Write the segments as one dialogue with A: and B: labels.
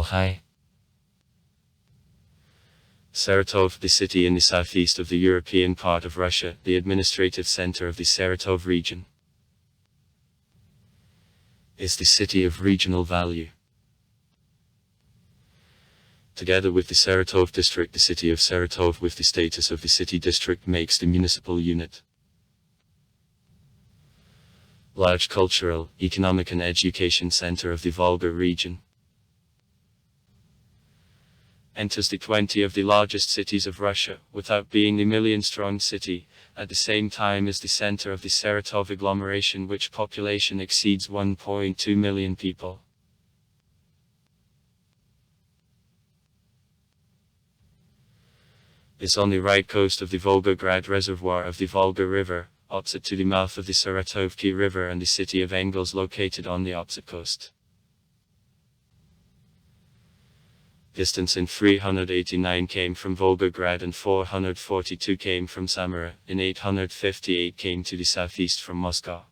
A: Hi. Saratov, the city in the southeast of the European part of Russia, the administrative center of the Saratov region, is the city of regional value. Together with the Saratov district, the city of Saratov with the status of the city district makes the municipal unit. Large cultural, economic and education center of the Volga region. Enters the 20 of the largest cities of Russia, without being the million-strong city, at the same time is the center of the Saratov agglomeration, which population exceeds 1.2 million people. Is on the right coast of the Volgograd reservoir of the Volga River, opposite to the mouth of the Saratovki River, and the city of Engels located on the opposite coast. Distance in 389 came from Volgograd and 442 came from Samara, in 858 came to the southeast from Moscow.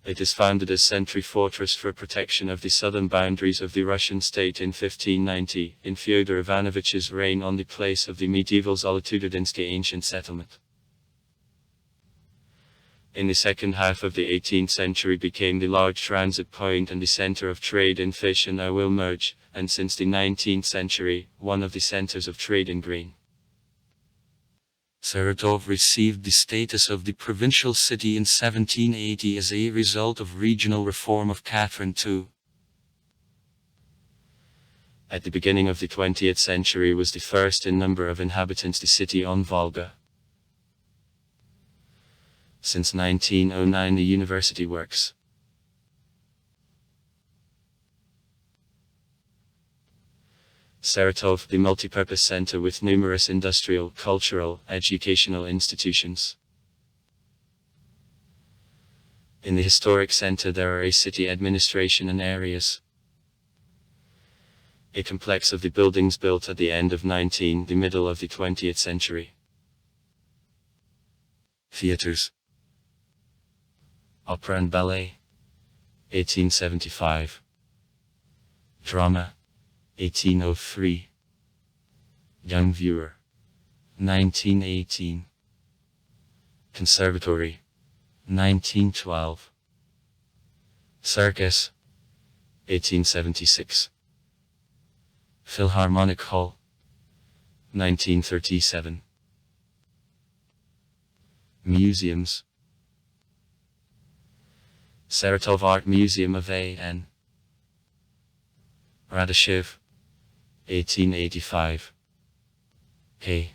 A: It is founded as sentry fortress for protection of the southern boundaries of the Russian state in 1590, in Fyodor Ivanovich's reign, on the place of the medieval Zolotudinsky ancient settlement. In the second half of the 18th century became the large transit point and the center of trade in fish and oil merge, and since the 19th century, one of the centers of trade in grain. Saratov received the status of the provincial city in 1780 as a result of regional reform of Catherine II. At the beginning of the 20th century was the first in number of inhabitants the city on Volga. Since 1909 the university works. Saratov, the multipurpose center with numerous industrial, cultural, educational institutions. In the historic center there are a city administration and areas. A complex of the buildings built at the end of the middle of the 20th century. Theaters. Opera and Ballet, 1875. Drama, 1803. Young Viewer, 1918. Conservatory, 1912. Circus, 1876. Philharmonic Hall, 1937. Museums. Saratov Art Museum of A.N. Radashev, 1885. A.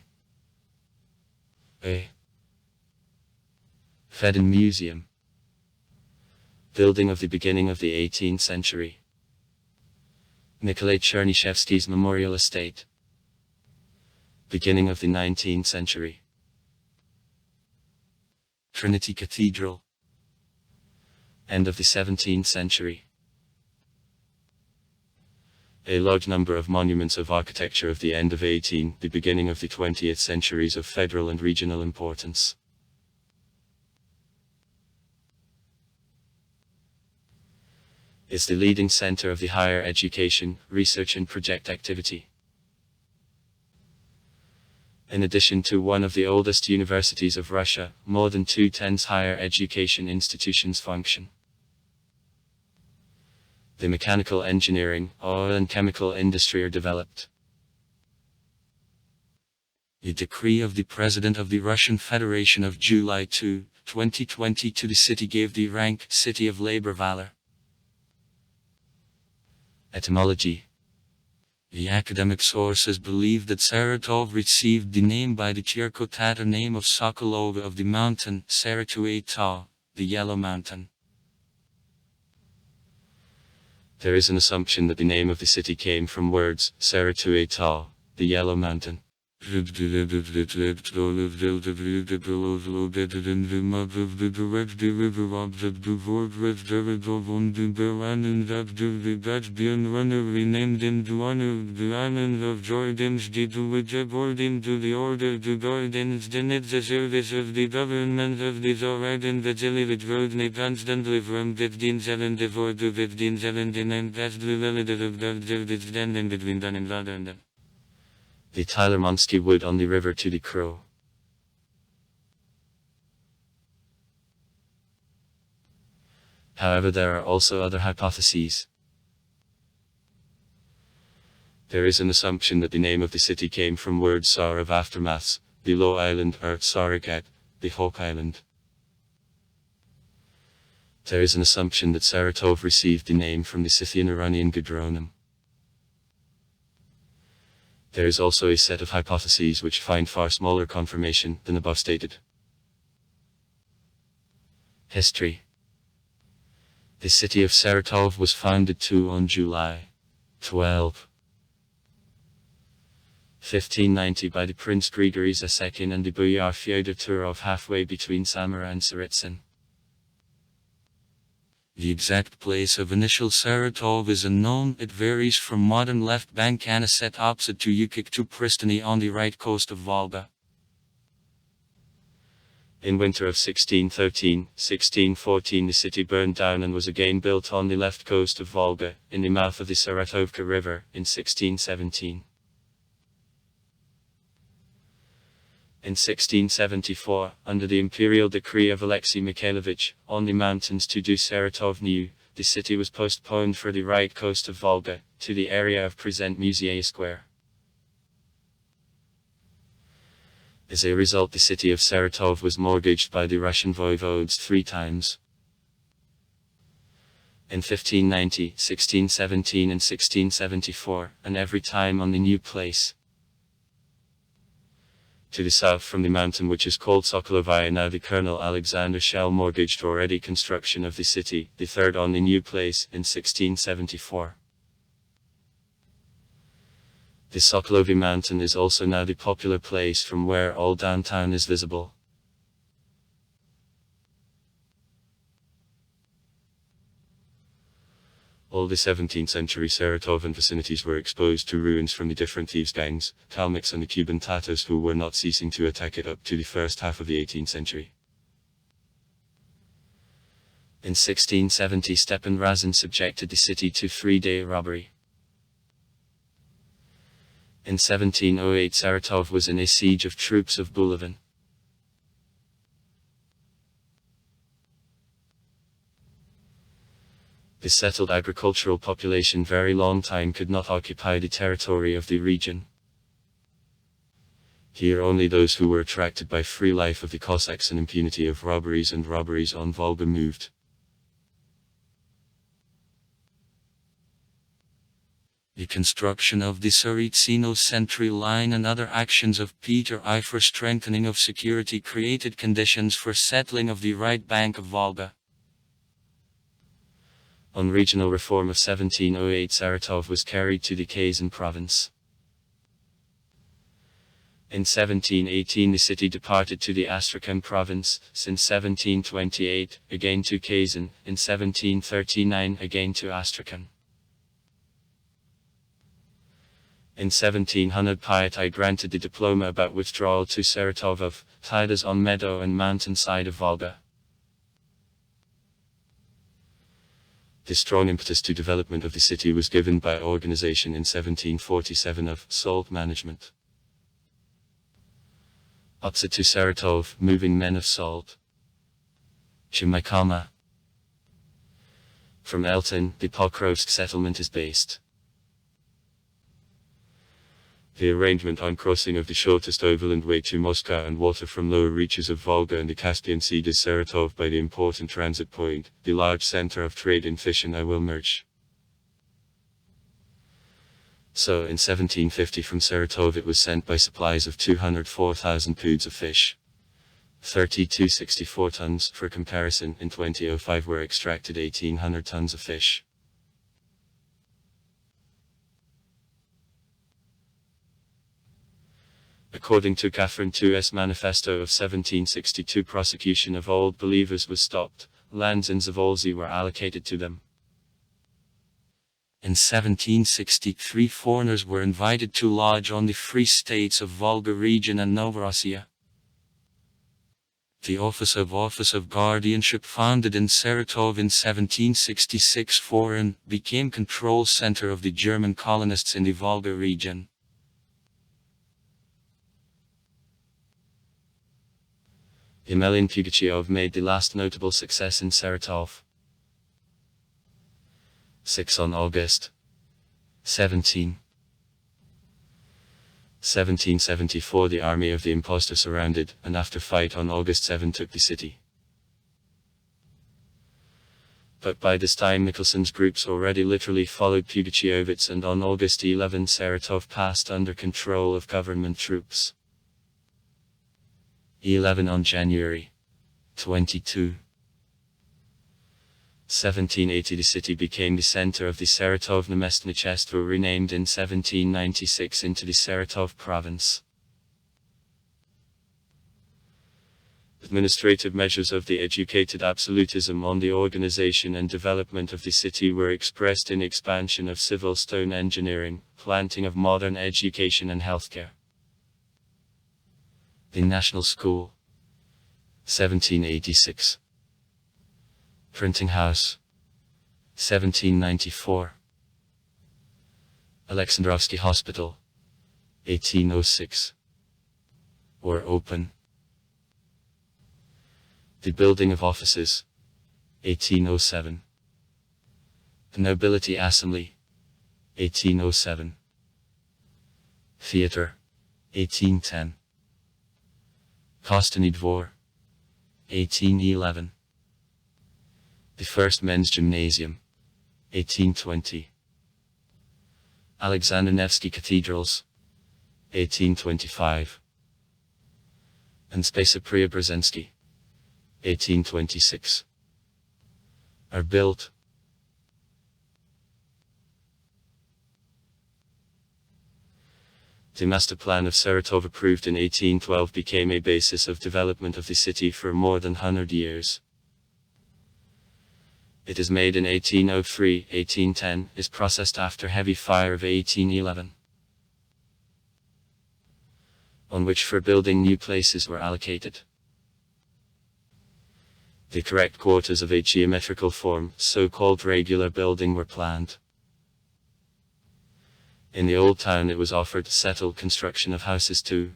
A: Fedin Museum. Building of the beginning of the 18th century. Nikolai Chernyshevsky's Memorial Estate. Beginning of the 19th century. Trinity Cathedral. End of the 17th century. A large number of monuments of architecture of the end of the beginning of the 20th centuries of federal and regional importance. Is the leading center of the higher education, research and project activity. In addition to one of the oldest universities of Russia, more than 2/10 higher education institutions function. The mechanical engineering, oil and chemical industry are developed. The decree of the President of the Russian Federation of July 2, 2020 to the city gave the rank City of Labor Valor. Etymology. The academic sources believe that Saratov received the name by the Turco-Tatar name of Sokolova of the mountain, Saratov, the Yellow Mountain. There is an assumption that the name of the city came from words, Saratov, the Yellow Mountain.
B: located in the mouth of the direct river opposite the fortress Saratov on the Beran and after the Caspian runner renamed into one of the islands of Jordansky, to which according to the order to Gardens denied the service of the government of the Tsarite and Vasily Grozny constantly from 1574 to 1579 past the relative of the standing between Don and London.
A: The Tylermonsky Wood on the river to the Crow. However, there are also other hypotheses. There is an assumption that the name of the city came from word Sar of aftermaths, the low island, or Sarakat, the Hawk Island. There is an assumption that Saratov received the name from the Scythian-Iranian Gedronim. There is also a set of hypotheses which find far smaller confirmation than above stated. History. The city of Saratov was founded on July 12, 1590 by the Prince Grigory II and the Boyar Fyodor Turov halfway between Samara and Tsaritsyn. The exact place of initial Saratov is unknown. It varies from modern left bank Aniset opposite to Yukik to Pristany on the right coast of Volga. In winter of 1613-1614 the city burned down and was again built on the left coast of Volga, in the mouth of the Saratovka River, in 1617. In 1674, under the imperial decree of Alexei Mikhailovich, on the mountains to do Saratov new, the city was postponed for the right coast of Volga, to the area of present Musea Square. As a result, the city of Saratov was mortgaged by the Russian voivodes 3 times. In 1590, 1617 and 1674, and every time on the new place. To the south from the mountain which is called Sokolovaya, now the Colonel Alexander Shell mortgaged already construction of the city, the third on the new place, in 1674. The Sokolovy mountain is also now the popular place from where all downtown is visible. All the 17th century Saratov and vicinities were exposed to ruins from the different thieves' gangs, Kalmyks and the Cuban Tatars, who were not ceasing to attack it up to the first half of the 18th century. In 1670 Stepan Razin subjected the city to 3-day robbery. In 1708 Saratov was in a siege of troops of Bulavin. The settled agricultural population very long time could not occupy the territory of the region. Here only those who were attracted by free life of the Cossacks and impunity of robberies on Volga moved. The construction of the Tsaritsino Sentry Line and other actions of Peter I for strengthening of security created conditions for settling of the right bank of Volga. On regional reform of 1708 Saratov was carried to the Kazan province. In 1718 the city departed to the Astrakhan province, since 1728, again to Kazan, in 1739 again to Astrakhan. In 1700 Piat I granted the diploma about withdrawal to Saratov of Tidas on meadow and mountain side of Volga. The strong impetus to development of the city was given by organization in 1747 of salt management. Opposite to Saratov, moving men of salt. Chemaikama. From Elton, the Pokrovsk settlement is based. The arrangement on crossing of the shortest overland way to Moscow and water from lower reaches of Volga and the Caspian Sea is Saratov by the important transit point, the large center of trade in fish and oil merch. So in 1750 from Saratov it was sent by supplies of 204,000 poods of fish. 3264 tons, for comparison, in 2005 were extracted 1800 tons of fish. According to Catherine II's manifesto of 1762, prosecution of old believers was stopped, lands in Zavolzy were allocated to them. In 1763 foreigners were invited to lodge on the Free States of Volga region and Novorossiya. The Office of Guardianship, founded in Saratov in 1766 foreign, became control center of the German colonists in the Volga region. Emelyan Pugachev made the last notable success in Saratov. 6 on August 1774 the army of the impostor surrounded, and after fight on August 7 took the city. But by this time Nicholson's groups already literally followed Pugachevitz, and on August 11 Saratov passed under control of government troops. 11 on January 22. 1780 the city became the center of the Saratov Namestnichestvo, renamed in 1796 into the Saratov province. Administrative measures of the educated absolutism on the organization and development of the city were expressed in expansion of civil stone engineering, planting of modern education and healthcare. The National School 1786. Printing House 1794. Alexandrovsky Hospital 1806. Were open. The Building of Offices 1807. The Nobility Assembly 1807. Theatre 1810. Kostany Dvor 1811. The First Men's Gymnasium 1820. Alexander Nevsky Cathedrals 1825. And Spasa Preobrazhensky 1826. Are built. The master plan of Saratov, approved in 1812, became a basis of development of the city for more than 100 years. It is made in 1803, 1810, is processed after heavy fire of 1811, on which for building new places were allocated. The correct quarters of a geometrical form, so-called regular building, were planned. In the old town it was offered to settle construction of houses too.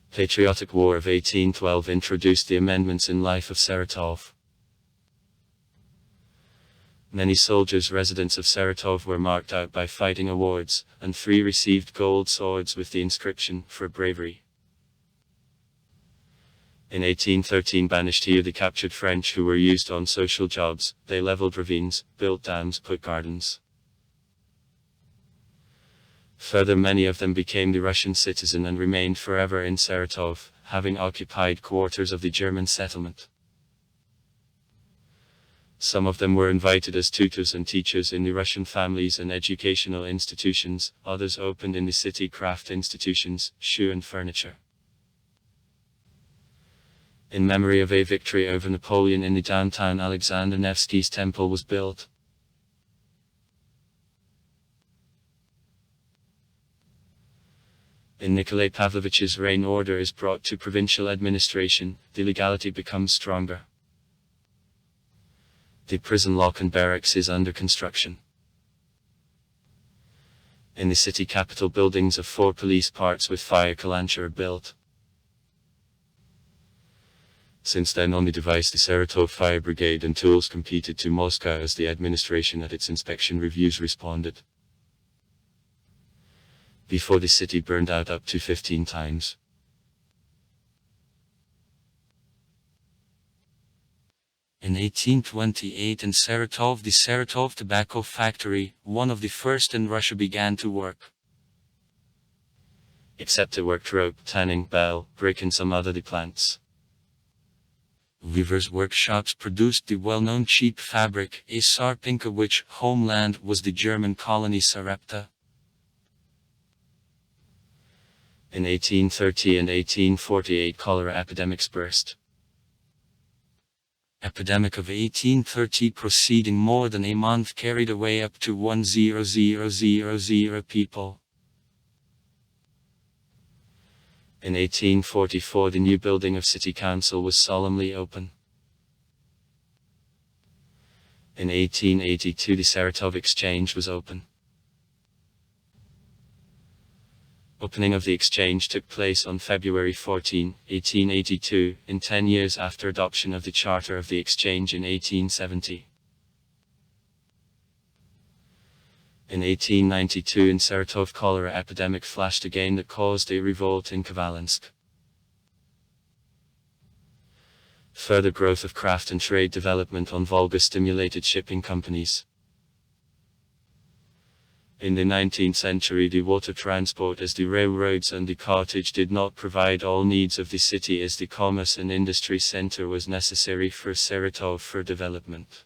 A: Patriotic War of 1812 introduced the amendments in life of Saratov. Many soldiers residents of Saratov were marked out by fighting awards, and 3 received gold swords with the inscription, "For bravery." In 1813 banished here the captured French who were used on social jobs. They leveled ravines, built dams, put gardens. Further, many of them became the Russian citizen and remained forever in Saratov, having occupied quarters of the German settlement. Some of them were invited as tutors and teachers in the Russian families and educational institutions, others opened in the city craft institutions, shoe and furniture. In memory of a victory over Napoleon in the downtown, Alexander Nevsky's temple was built. In Nikolai Pavlovich's reign, order is brought to provincial administration, the legality becomes stronger. The prison lock and barracks is under construction. In the city capital, buildings of 4 police parts with fire kalancha are built. Since then on the device the Saratov Fire Brigade and tools competed to Moscow as the administration at its inspection reviews responded. Before the city burned out up to 15 times. In 1828 in Saratov, the Saratov Tobacco Factory, one of the first in Russia, began to work. Except it worked rope, tanning, bell, brick and some other plants. Weavers' workshops produced the well-known cheap fabric, a sarpinka, which homeland was the German colony Sarepta. In 1830 and 1848 cholera epidemics burst. Epidemic of 1830 proceeding more than a month carried away up to 1,000 people. In 1844 the new building of City Council was solemnly open. In 1882 the Saratov exchange was open. Opening of the exchange took place on February 14, 1882, in 10 years after adoption of the Charter of the Exchange in 1870. In 1892 in Saratov cholera epidemic flashed again that caused a revolt in Khvalynsk. Further growth of craft and trade development on Volga stimulated shipping companies. In the 19th century the water transport as the railroads and the cartage did not provide all needs of the city as the commerce and industry center was necessary for Saratov for development.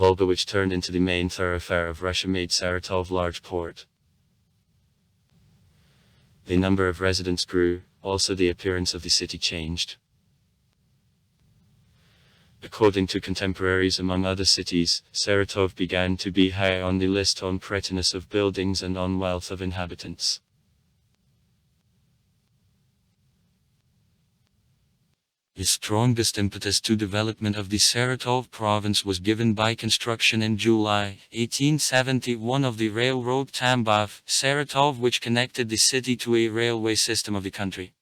A: Volga, which turned into the main thoroughfare of Russia, made Saratov large port. The number of residents grew, also the appearance of the city changed. According to contemporaries, among other cities, Saratov began to be high on the list on prettiness of buildings and on wealth of inhabitants. The strongest impetus to development of the Saratov province was given by construction in July 1871 of the railroad Tambov-Saratov, which connected the city to a railway system of the country.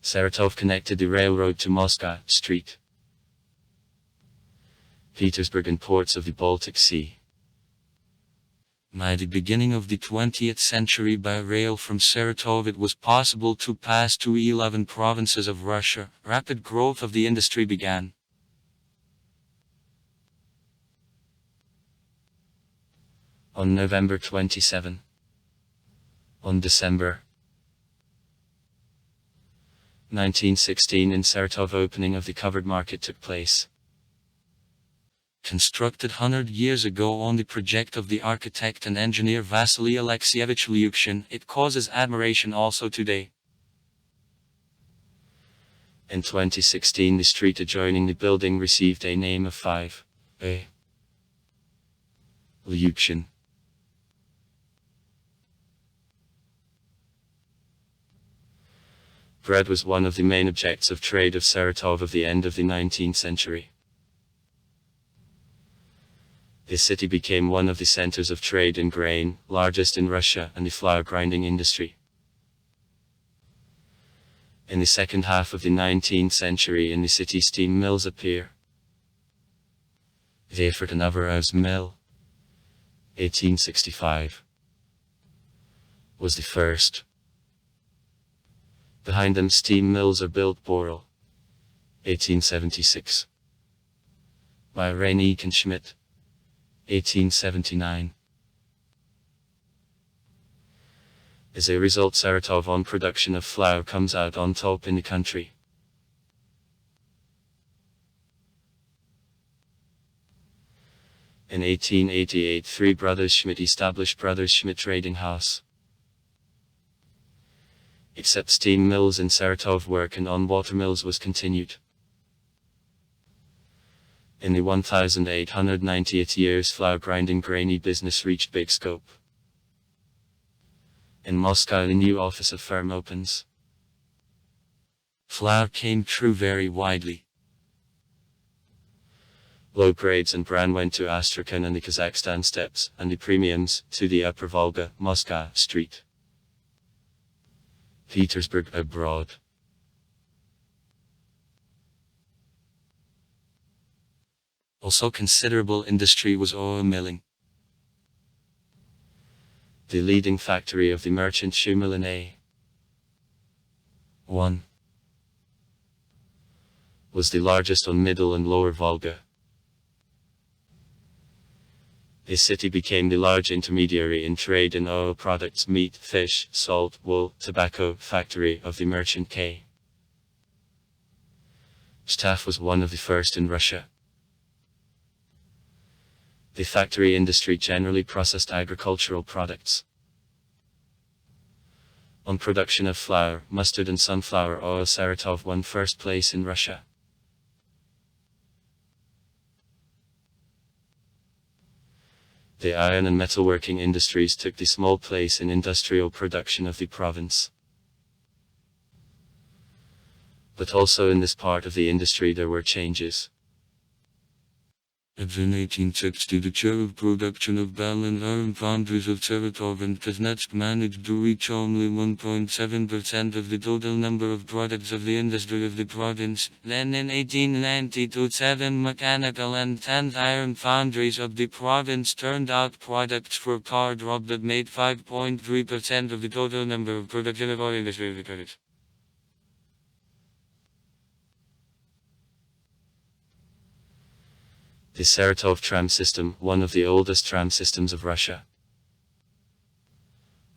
A: Saratov connected the railroad to Moscow, St. Petersburg and ports of the Baltic Sea. By the beginning of the 20th century by rail from Saratov it was possible to pass to 11 provinces of Russia. Rapid growth of the industry began. On November 27. On December 1916 in Saratov opening of the covered market took place. Constructed 100 years ago on the project of the architect and engineer Vasily Alexievich Lyukshin, it causes admiration also today. In 2016 the street adjoining the building received a name of 5A. Lyukshin. Bread was one of the main objects of trade of Saratov of the end of the 19th century. The city became one of the centers of trade in grain, largest in Russia, and the flour grinding industry. In the second half of the 19th century in the city steam mills appear. The Saratov mill, 1865, was the first. Behind them steam mills are built Boral, 1876, by Reineck and Schmidt, 1879. As a result, Saratov on production of flour comes out on top in the country. In 1888 three brothers Schmidt established Brothers Schmidt Trading House. Except steam mills in Saratov work and on water mills was continued. In the 1890th years flour grinding grainy business reached big scope. In Moscow the new office of firm opens. Flour came true very widely. Low grades and bran went to Astrakhan and the Kazakhstan steppes, and the premiums, to the Upper Volga, Moscow, St. Petersburg abroad. Also considerable industry was oil milling. The leading factory of the merchant shoe mill in A1 was the largest on Middle and Lower Volga. The city became the large intermediary in trade in oil products, meat, fish, salt, wool, tobacco, factory of the merchant K. Saratov was one of the first in Russia. The factory industry generally processed agricultural products. On production of flour, mustard and sunflower oil, Saratov won first place in Russia. The iron and metalworking industries took the small place in industrial production of the province. But also in this part of the industry there were changes.
B: In 1860, the share of production of bell and iron foundries of Saratov and Kuznetsk managed to reach only 1.7% of the total number of products of the industry of the province. Then in 1892, 7 mechanical and 10 iron foundries of the province turned out products for car drop that made 5.3% of the total number of production of oil industry of the province.
A: The Saratov tram system, one of the oldest tram systems of Russia.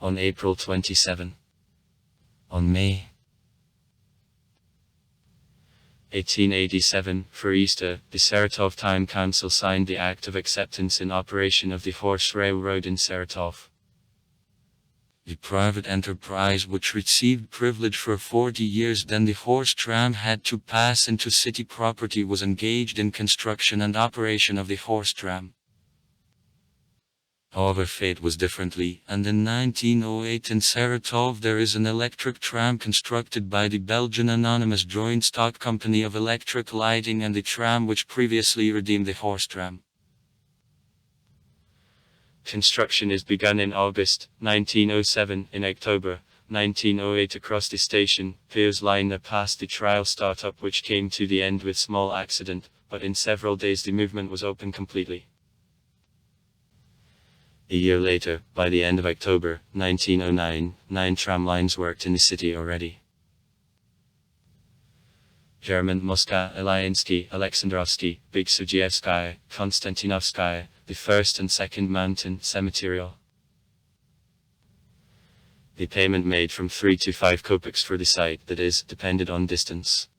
A: On April 27. On May 1887, for Easter, the Saratov Time Council signed the Act of Acceptance in Operation of the Horse Railroad in Saratov.
B: The private enterprise which received privilege for 40 years, then the horse tram had to pass into city property, was engaged in construction and operation of the horse tram. However, fate was differently, and in 1908 in Saratov there is an electric tram constructed by the Belgian Anonymous Joint Stock Company of Electric Lighting and the tram which previously redeemed the horse tram.
A: Construction is begun in August 1907. In October 1908 across the station, Piers liner passed the trial startup which came to the end with small accident, but in several days the movement was open completely. A year later, by the end of October 1909, 9 tram lines worked in the city already. German Moskva, Ilyinsky, Alexandrovsky, Big Sujievskaya, Konstantinovskaya, the first and second mountain cemeterial. The payment made from 3 to 5 kopecks for the site, that is, depended on distance.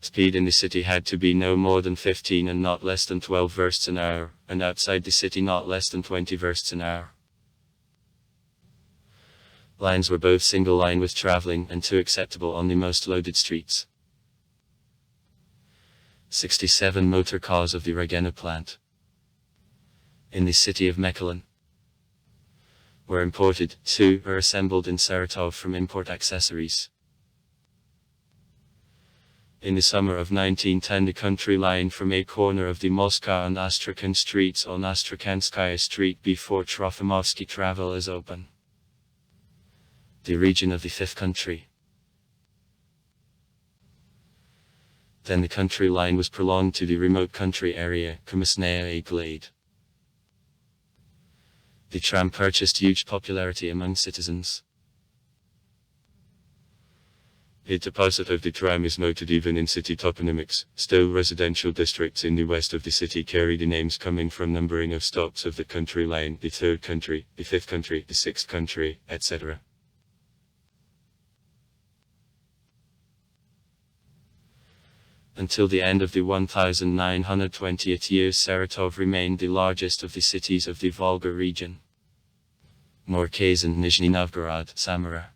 A: Speed in the city had to be no more than 15 and not less than 12 versts an hour, and outside the city not less than 20 versts an hour. Lines were both single line with traveling and 2 acceptable on the most loaded streets. 67 motor cars of the Regena plant in the city of Mechelen were imported. 2 were assembled in Saratov from import accessories. In the summer of 1910 the country line from a corner of the Moscow and Astrakhan streets on Astrakhanskaya Street before Trofimovsky travel is open. The region of the Fifth Country. Then the country line was prolonged to the remote country area, Krasnaya Glade. The tram purchased huge popularity among citizens. The deposit of the tram is noted even in city toponymics. Still, residential districts in the west of the city carry the names coming from numbering of stops of the country line, the third country, the fifth country, the sixth country, etc. Until the end of the 1920th year, Saratov remained the largest of the cities of the Volga region. More Kazan, Nizhny Novgorod, Samara.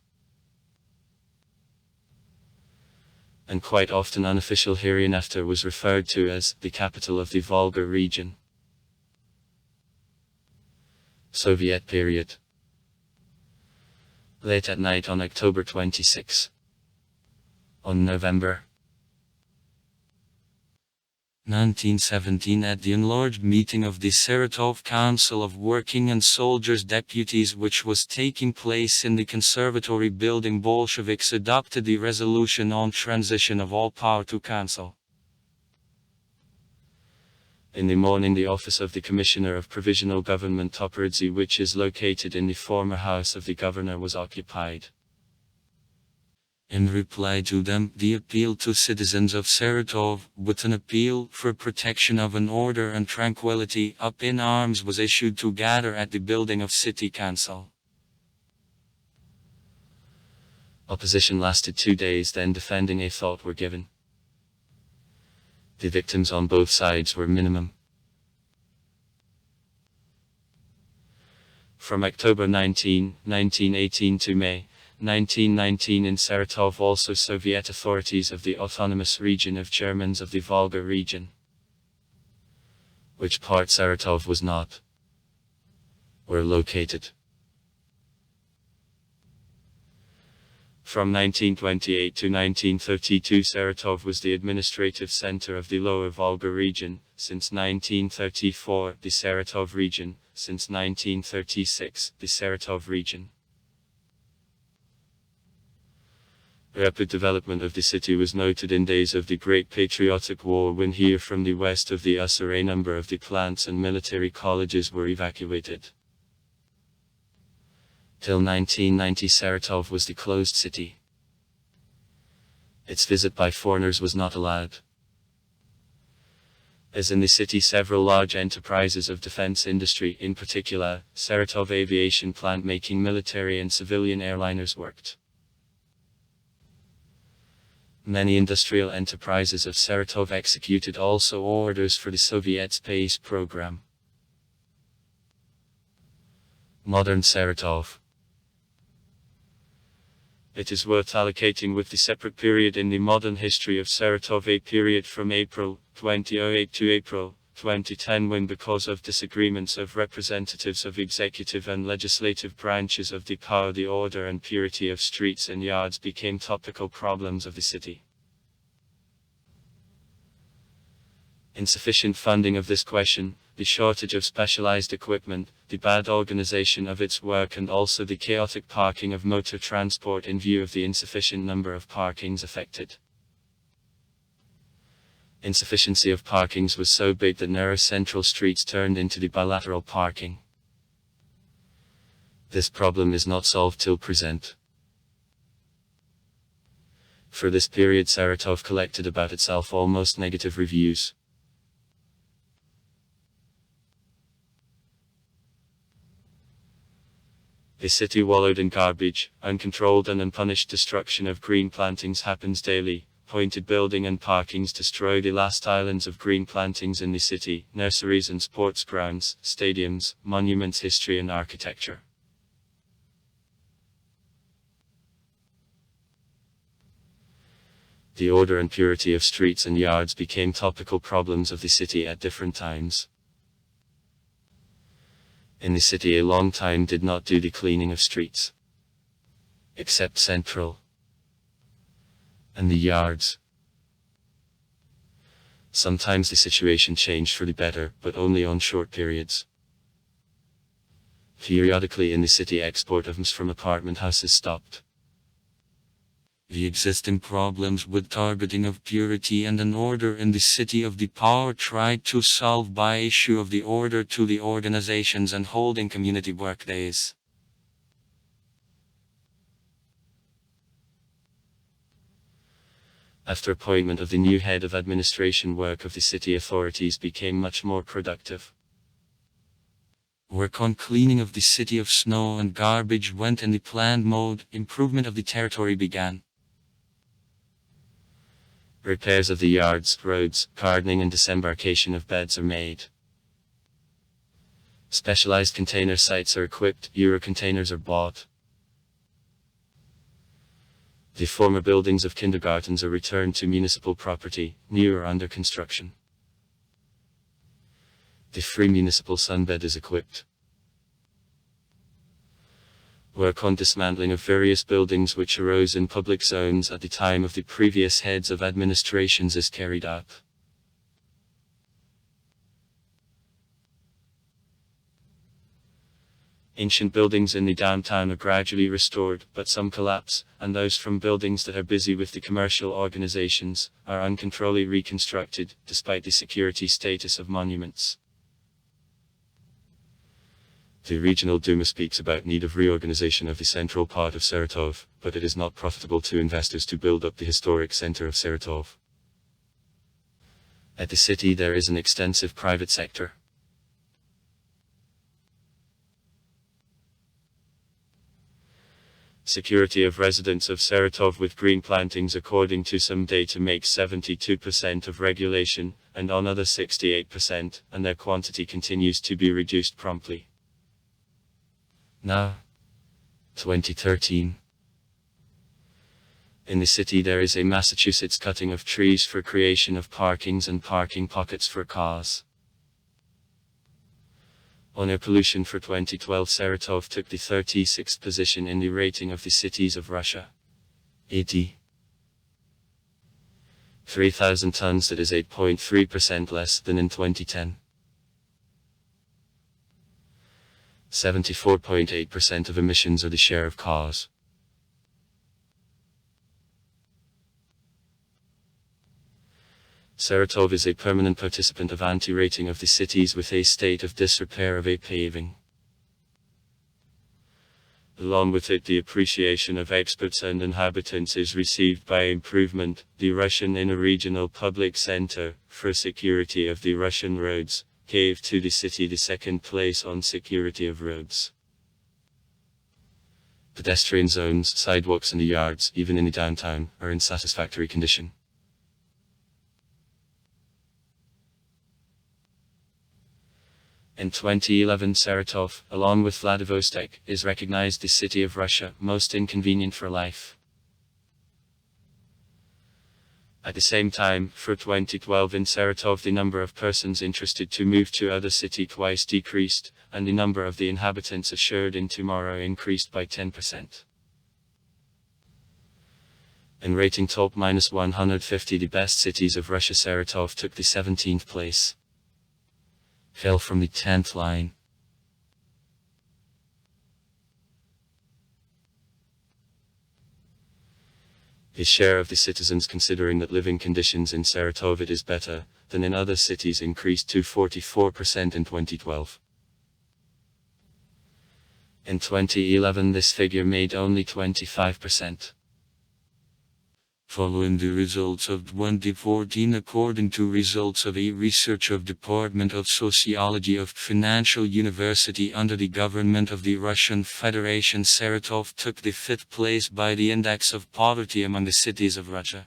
A: And quite often unofficial hereinafter was referred to as the capital of the Volga region. Soviet period. Late at night on October 26. On November 1917, at the enlarged meeting of the Saratov Council of Working and Soldiers Deputies, which was taking place in the Conservatory building, Bolsheviks adopted the resolution on transition of all power to council. In the morning the office of the Commissioner of Provisional Government Toporidze, which is located in the former house of the governor, was occupied.
B: In reply to them, the appeal to citizens of Saratov, with an appeal for protection of an order and tranquility, up in arms was issued to gather at the building of city council.
A: Opposition lasted 2 days, then defending a thought were given. The victims on both sides were minimum. From October 19, 1918 to May 1919 in Saratov, also Soviet authorities of the autonomous region of Germans of the Volga region, which part Saratov was not, were located. From 1928 to 1932 Saratov was the administrative center of the Lower Volga region, since 1934 the Saratov region, since 1936 the Saratov region. Rapid development of the city was noted in days of the Great Patriotic War, when here from the west of the Usur a number of the plants and military colleges were evacuated. Till 1990 Saratov was the closed city. Its visit by foreigners was not allowed. As in the city, several large enterprises of defense industry, in particular, Saratov aviation plant making military and civilian airliners, worked. Many industrial enterprises of Saratov executed also orders for the Soviet space program. Modern Saratov. It is worth allocating with the separate period in the modern history of Saratov, a period from April 2008 to April 2010, when, because of disagreements of representatives of executive and legislative branches of the power, the order and purity of streets and yards became topical problems of the city. Insufficient funding of this question, the shortage of specialized equipment, the bad organization of its work, and also the chaotic parking of motor transport in view of the insufficient number of parkings affected. Insufficiency of parkings was so big that narrow central streets turned into the bilateral parking. This problem is not solved till present. For this period Saratov collected about itself almost negative reviews. The city wallowed in garbage. Uncontrolled and unpunished destruction of green plantings happens daily. Pointed building and parkings destroy the last islands of green plantings in the city, nurseries and sports grounds, stadiums, monuments, history and architecture. The order and purity of streets and yards became topical problems of the city at different times. In the city a long time did not do the cleaning of streets, except central and the yards. Sometimes the situation changed for the better, but only on short periods. Periodically in the city export of from apartment houses stopped.
B: The existing problems with targeting of purity and an order in the city of the power tried to solve by issue of the order to the organizations and holding community work days.
A: After appointment of the new head of administration, work of the city authorities became much more productive.
B: Work on cleaning of the city of snow and garbage went in the planned mode. Improvement of the territory began.
A: Repairs of the yards, roads, gardening and disembarkation of beds are made. Specialized container sites are equipped, Euro containers are bought. The former buildings of kindergartens are returned to municipal property, new are under construction. The free municipal sunbed is equipped. Work on dismantling of various buildings which arose in public zones at the time of the previous heads of administrations is carried out. Ancient buildings in the downtown are gradually restored, but some collapse, and those from buildings that are busy with the commercial organizations are uncontrollably reconstructed, despite the security status of monuments. The regional Duma speaks about need of reorganization of the central part of Saratov, but it is not profitable to investors to build up the historic center of Saratov. At the city there is an extensive private sector. Security of residents of Saratov with green plantings according to some data makes 72% of regulation, and on other 68%, and their quantity continues to be reduced promptly. Now, 2013. In the city there is a Massachusetts cutting of trees for creation of parkings and parking pockets for cars. On air pollution for 2012, Saratov took the 36th position in the rating of the cities of Russia. 83,000 tons, that is 8.3% less than in 2010. 74.8% of emissions are the share of cars. Saratov is a permanent participant of anti-rating of the cities with a state of disrepair of a paving. Along with it, the appreciation of experts and inhabitants is received by improvement, the Russian in a regional public center, for security of the Russian roads, gave to the city the second place on security of roads. Pedestrian zones, sidewalks and the yards, even in the downtown, are in satisfactory condition. In 2011, Saratov, along with Vladivostok, is recognized the city of Russia most inconvenient for life. At the same time, for 2012 in Saratov the number of persons interested to move to other city twice decreased, and the number of the inhabitants assured in tomorrow increased by 10%. In rating top -150, the best cities of Russia, Saratov took the 17th place. Fell from the 10th line. His share of the citizens considering that living conditions in Saratov it is better than in other cities increased to 44% in 2012. In 2011 this figure made only 25%.
B: Following the results of 2014, according to results of a research of Department of Sociology of Financial University under the government of the Russian Federation, Saratov took the 5th place by the index of poverty among the cities of Russia.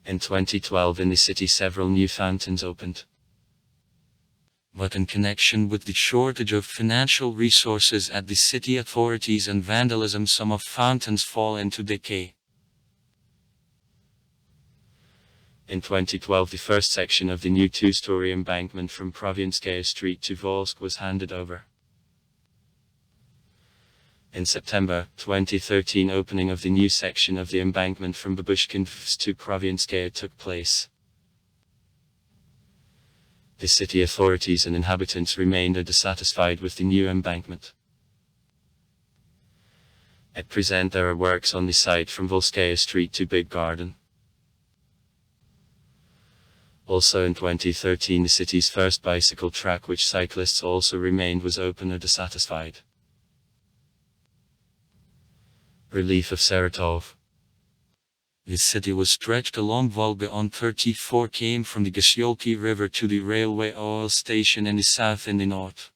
A: In 2012 in the city several new fountains opened.
B: But in connection with the shortage of financial resources at the city authorities and vandalism, some of fountains fall into decay.
A: In 2012 the first section of the new 2-story embankment from Provianskaya Street to Volsk was handed over. In September 2013 opening of the new section of the embankment from Babushkin to Provianskaya took place. The city authorities and inhabitants remained dissatisfied with the new embankment. At present there are works on the site from Volskaya Street to Big Garden. Also in 2013 the city's first bicycle track which cyclists also remained was open or dissatisfied. Relief of Saratov.
B: The city was stretched along Volga on 34 km from the Gasyolki River to the railway oil station in the south and the north.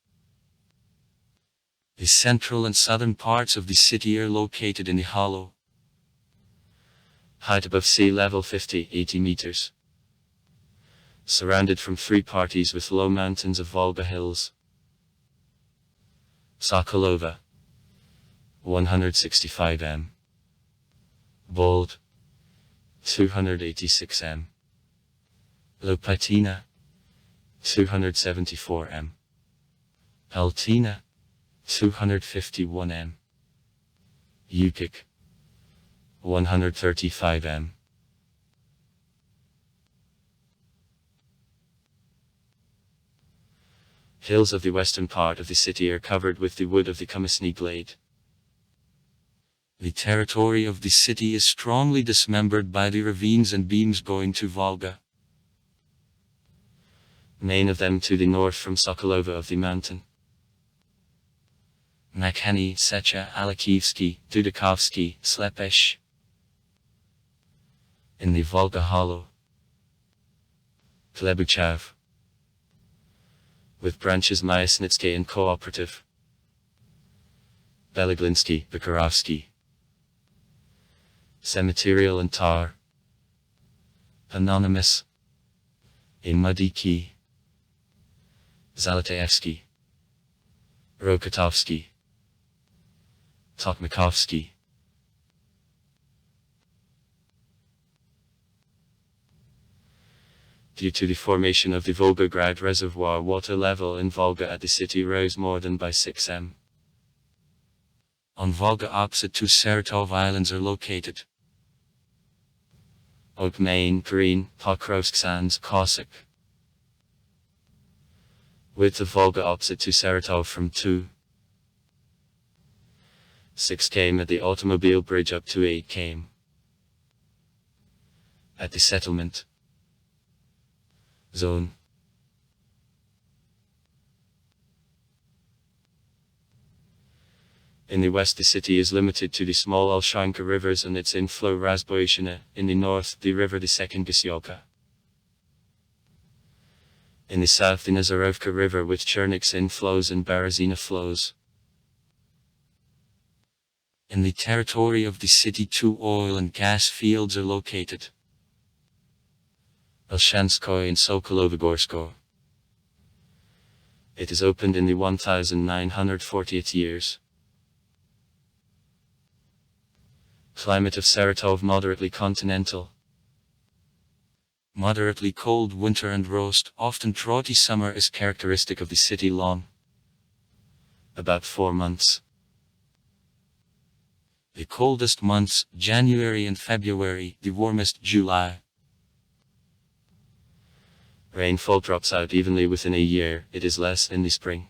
B: The central and southern parts of the city are located in the hollow.
A: Height above sea level 80 meters. Surrounded from 3 parties with low mountains of Volga hills. Sokolova 165 m. Bold 286 m. Lopatina 274 m. Altina 251 m. Yukik 135 m. Hills of the western part of the city are covered with the wood of the Komisny glade.
B: The territory of the city is strongly dismembered by the ravines and beams going to Volga.
A: main of them to the north from Sokolova of the mountain. Nakhany, Secha, Alekivsky, Dudakovsky, Slepesh. In the Volga Hollow. Klebuchav. With branches Myasnitsky and Cooperative. Belaglinsky, Bakarovsky. Semiterial and Tar. Anonymous. In Muddy Key. Zalataevsky. Rokotovsky. Tokmakovsky. Due to the formation of the Volgograd Reservoir, water level in Volga at the city rose more than by 6 m. On Volga opposite to Saratov islands are located Okmain, Green, Pokrovsk Sands, Cossack. Width of Volga opposite to Saratov from 2.6 km at the automobile bridge up to 8 km. At the settlement zone. In the west the city is limited to the small Olshanka rivers and its inflow Razboishina, in the north the river the second Gusyoka. In the south the Nazarovka River with Cherniks inflows and Berezina flows. In the territory of the city 2 oil and gas fields are located. Elshanskoye and Sokolovogorskoye. It is opened in the 1940th years. Climate of Saratov moderately continental. Moderately cold winter and roast, often droughty summer is characteristic of the city long. About 4 months. The coldest months, January and February, the warmest July. Rainfall drops out evenly within a year, it is less in the spring.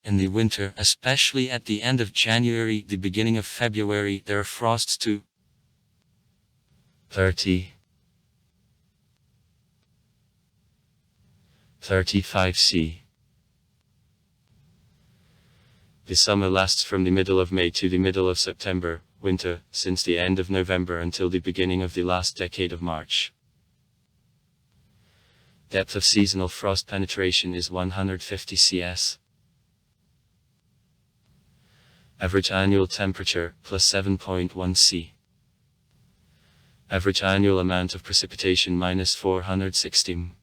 A: In the winter, especially at the end of January, the beginning of February, there are frosts to 35 C. The summer lasts from the middle of May to the middle of September, winter, since the end of November until the beginning of the last decade of March. Depth of seasonal frost penetration is 150 cs. Average annual temperature, plus 7.1 C. Average annual amount of precipitation, minus 460 m.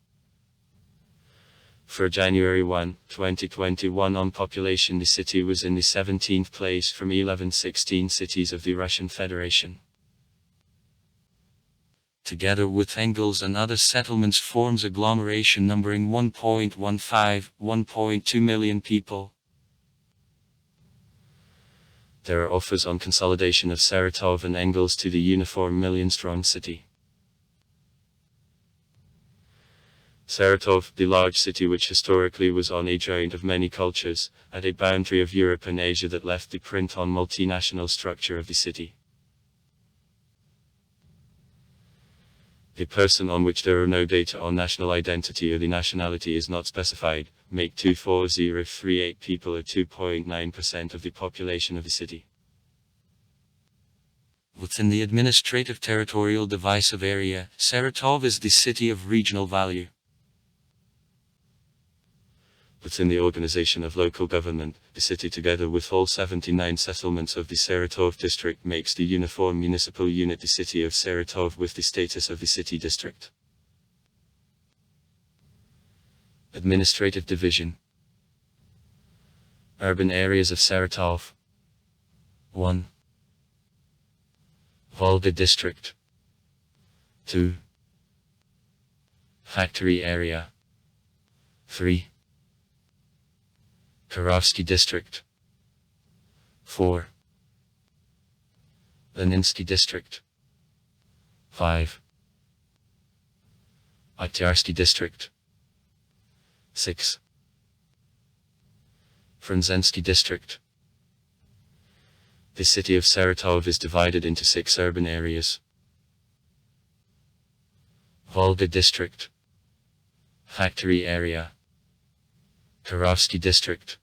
A: For January 1, 2021 on population the city was in the 17th place from 1116 cities of the Russian Federation. Together with Engels and other settlements forms agglomeration numbering 1.2 million people. There are offers on consolidation of Saratov and Engels to the uniform million-strong city. Saratov, the large city which historically was on a joint of many cultures, at a boundary of Europe and Asia that left the print on multinational structure of the city. A person on which there are no data on national identity or the nationality is not specified, make 24038 people or 2.9% of the population of the city. Within the administrative territorial divisive area, Saratov is the city of regional value. Within the organization of local government, the city together with all 79 settlements of the Saratov district makes the uniform municipal unit the city of Saratov with the status of the city district. Administrative division. Urban areas of Saratov. 1. Volga district. 2. Factory area. 3. Karovsky district. 4. Leninsky district. 5. Oktyarsky district. 6. Frunzensky district. The city of Saratov is divided into 6 urban areas. Volga district. Factory area. Kirovsky district.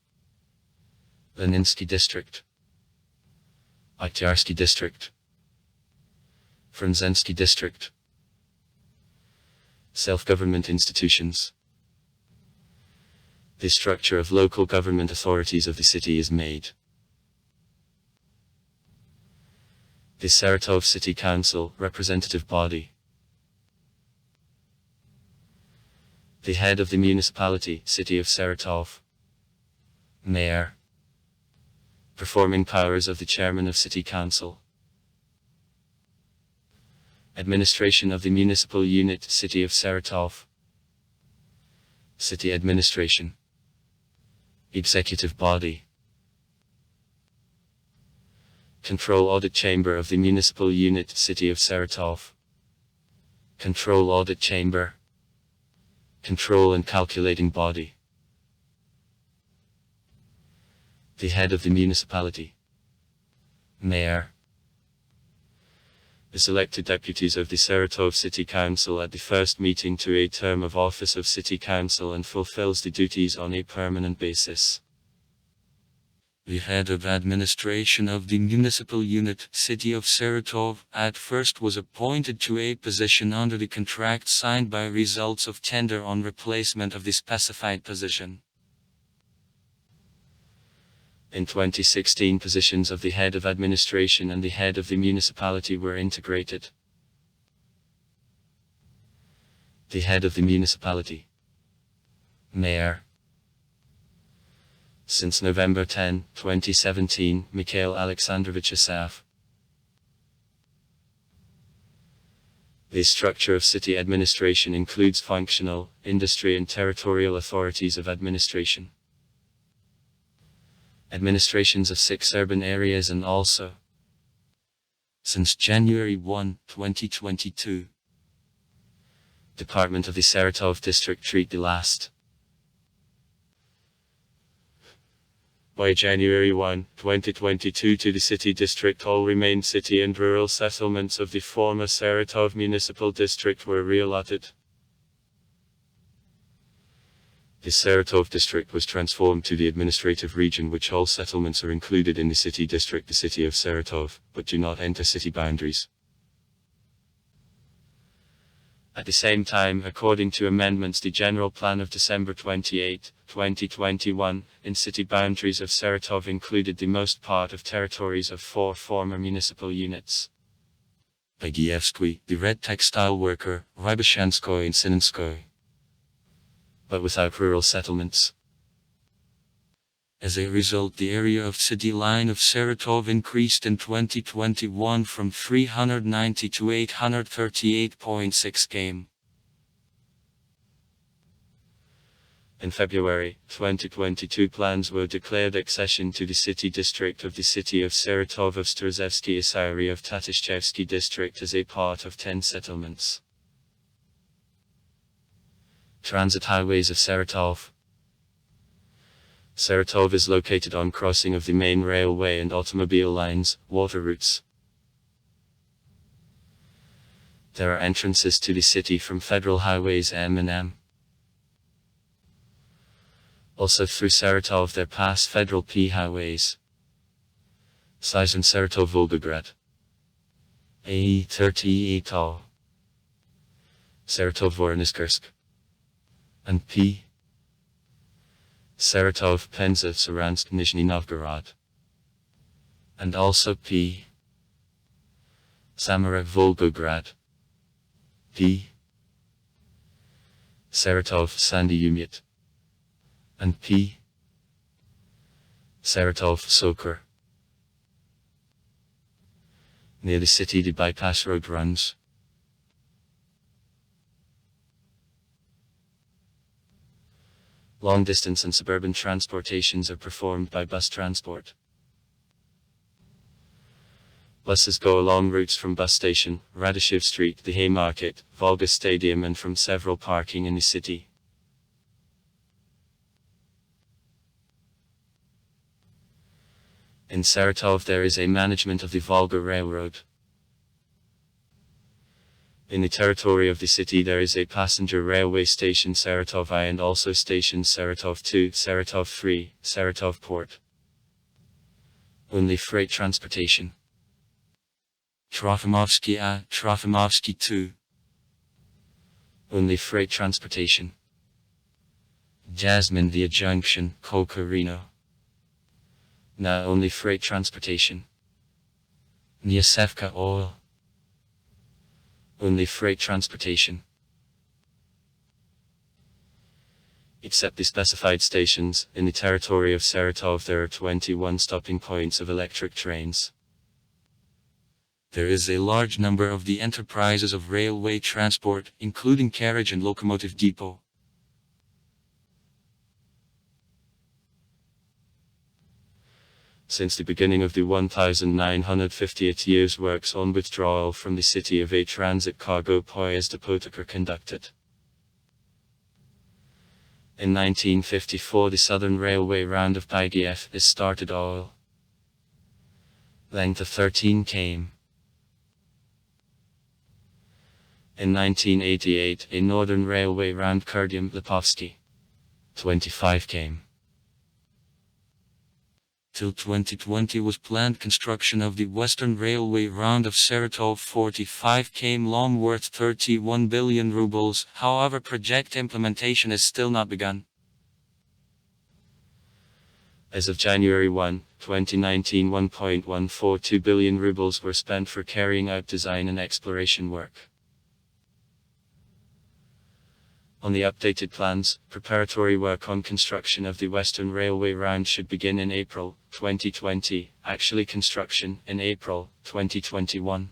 A: Leninsky district. Oktyarsky district. Frunzensky district. Self-government institutions. The structure of local government authorities of the city is made. The Saratov City Council, representative body. The head of the municipality, City of Saratov. Mayor. Performing powers of the chairman of City Council. Administration of the municipal unit, City of Saratov. City administration. Executive body. Control audit chamber of the municipal unit, City of Saratov. Control audit chamber. Control and calculating body. The head of the municipality. Mayor. Is elected deputies of the Saratov City Council at the first meeting to a term of office of City Council and fulfills the duties on a permanent basis.
B: The head of administration of the municipal unit, City of Saratov, at first was appointed to a position under the contract signed by results of tender on replacement of the specified position.
A: In 2016, positions of the head of administration and the head of the municipality were integrated. The head of the municipality. Mayor. Since November 10, 2017, Mikhail Alexandrovich Asaf. The structure of city administration includes functional, industry and territorial authorities of administration. Administrations of 6 urban areas and also, since January 1, 2022, Department of the Saratov District treat the last. By January 1, 2022 to the city district all remained city and rural settlements of the former Saratov Municipal District were reallotted. The Saratov district was transformed to the administrative region which all settlements are included in the city district, the city of Saratov, but do not enter city boundaries. At the same time, according to amendments, the General Plan of December 28, 2021, in city boundaries of Saratov included the most part of territories of 4 former municipal units. Begievskoy, the red textile worker, Rybashanskoy and Sinenskoy. But without rural settlements.
B: As a result, the area of city line of Saratov increased in 2021 from 390 to 838.6 km.
A: In February 2022, plans were declared accession to the city district of the city of Saratov of Strozevsky Isari of Tatishchevsky district as a part of 10 settlements. Transit highways of Saratov. Saratov is located on crossing of the main railway and automobile lines, water routes. There are entrances to the city from federal highways M and M. Also through Saratov there pass federal P highways. Sizem Saratov Volgograd. A38 Saratov Voronezhkirsk. And P. Saratov Penza Saransk Nizhny Novgorod. And also P. Samara Volgograd. P. Saratov Sandy Umyat. And P. Saratov Sokor. Near the city the bypass road runs. Long distance and suburban transportations are performed by bus transport. Buses go along routes from bus station, Radishev Street, the Haymarket, Volga Stadium and from several parking in the city. In Saratov there is a management of the Volga Railroad. In the territory of the city there is a passenger railway station Saratov I and also stations Saratov II, Saratov III, Saratov Port. Only freight transportation. Trofimovsky A, Trofimovsky II. Only freight transportation. Jasmine via Junction, Kokorino. Na only freight transportation. Niasevka Oil. Only freight transportation. Except the specified stations, in the territory of Saratov there are 21 stopping points of electric trains. There is a large number of the enterprises of railway transport, including carriage and locomotive depot. Since the beginning of the 1950th years works on withdrawal from the city of a transit cargo poyezd depot are conducted. In 1954 the Southern Railway round of Pygiev is started oil. Length of 13 km. In 1988 a Northern Railway round Kurdium Lipovsky. 25 km. Till 2020 was planned construction of the Western Railway round of Saratov 45 km long worth 31 billion rubles, however project implementation is still not begun. As of January 1, 2019 1.142 billion rubles were spent for carrying out design and exploration work. On the updated plans, preparatory work on construction of the Western Railway round should begin in April 2020, actually construction in April 2021.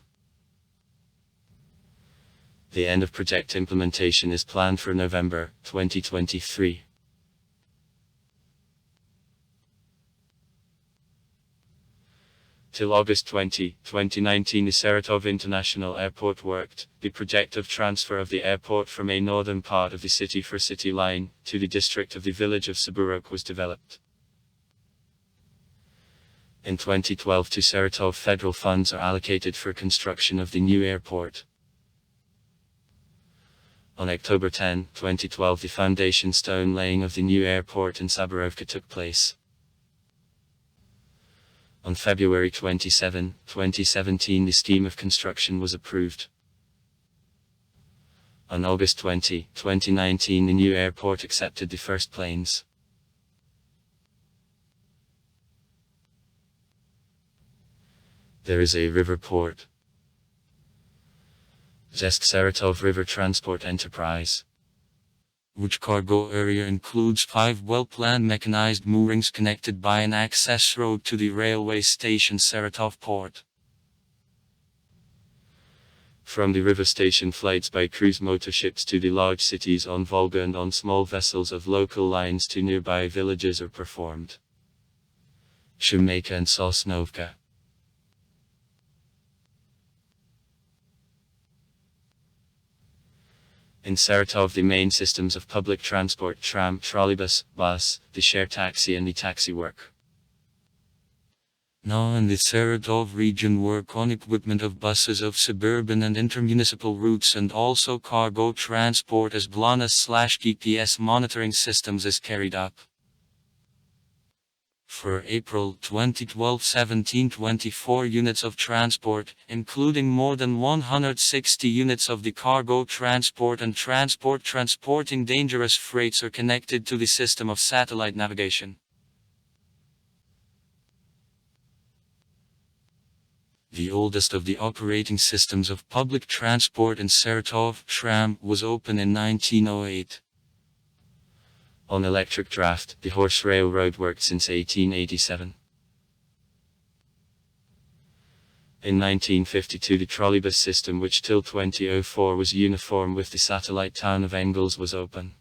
A: The end of project implementation is planned for November 2023. Till August 20, 2019 the Saratov International Airport worked. The project of transfer of the airport from a northern part of the city for City Line to the district of the village of Saburok was developed. In 2012 to Saratov federal funds are allocated for construction of the new airport. On October 10, 2012 the foundation stone laying of the new airport in Saburovka took place. On February 27, 2017 the scheme of construction was approved. On August 20, 2019 the new airport accepted the first planes. There is a river port. Zesk Saratov River Transport Enterprise, which cargo area includes 5 well-planned mechanized moorings connected by an access road to the railway station Saratov Port. From the river station flights by cruise motor ships to the large cities on Volga and on small vessels of local lines to nearby villages are performed. Shumaika and Sosnovka. In Saratov the main systems of public transport tram, trolleybus, bus, the share taxi and the taxi work. Now in the Saratov region work on equipment of buses of suburban and intermunicipal routes and also cargo transport as GLONASS/GPS monitoring systems is carried up. For April 2012 1724 units of transport, including more than 160 units of the cargo transport and transporting dangerous freights are connected to the system of satellite navigation. The oldest of the operating systems of public transport in Saratov, tram, was opened in 1908. On electric draft, the horse railroad worked since 1887. In 1952 the trolleybus system, which till 2004 was uniform with the satellite town of Engels, was open.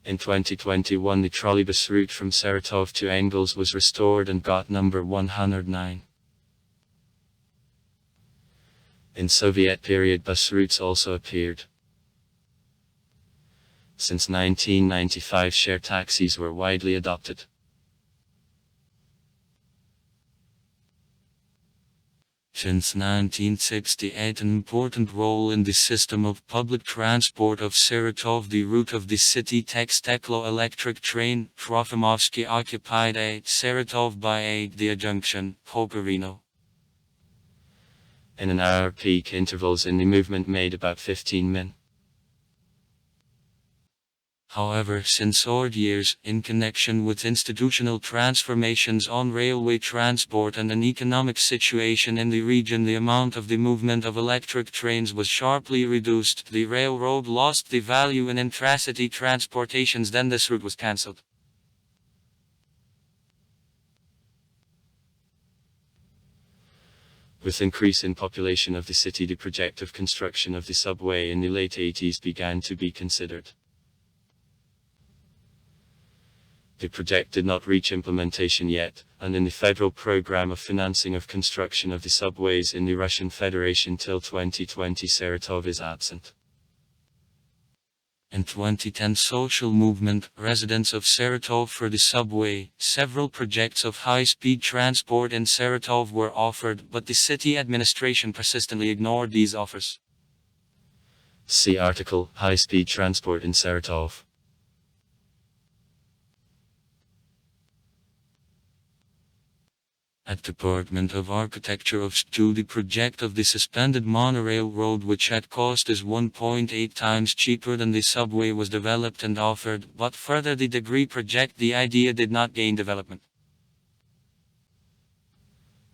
A: In 2021 the trolleybus route from Saratov to Engels was restored and got number 109. In Soviet period bus routes also appeared. Since 1995 share taxis were widely adopted.
B: Since 1968, an important role in the system of public transport of Saratov, the route of the city Tex-Teklo electric train, Trofimovsky occupied a Saratov by a the junction, Poperino.
A: In an hour peak intervals in the movement made about 15 min.
B: However, since odd years, in connection with institutional transformations on railway transport and an economic situation in the region, the amount of the movement of electric trains was sharply reduced. The railroad lost the value in intracity transportations, then this route was cancelled.
A: With increase in population of the city, the project of construction of the subway in the late 80s began to be considered. The project did not reach implementation yet, and in the federal program of financing of construction of the subways in the Russian Federation till 2020, Saratov is absent.
B: In 2010 social movement, residents of Saratov for the subway, several projects of high-speed transport in Saratov were offered, but the city administration persistently ignored these offers.
A: See article, High-speed transport in Saratov.
B: At Department of Architecture of STU, the project of the suspended monorail road, which at cost is 1.8 times cheaper than the subway, was developed and offered, but further the degree project, the idea did not gain development.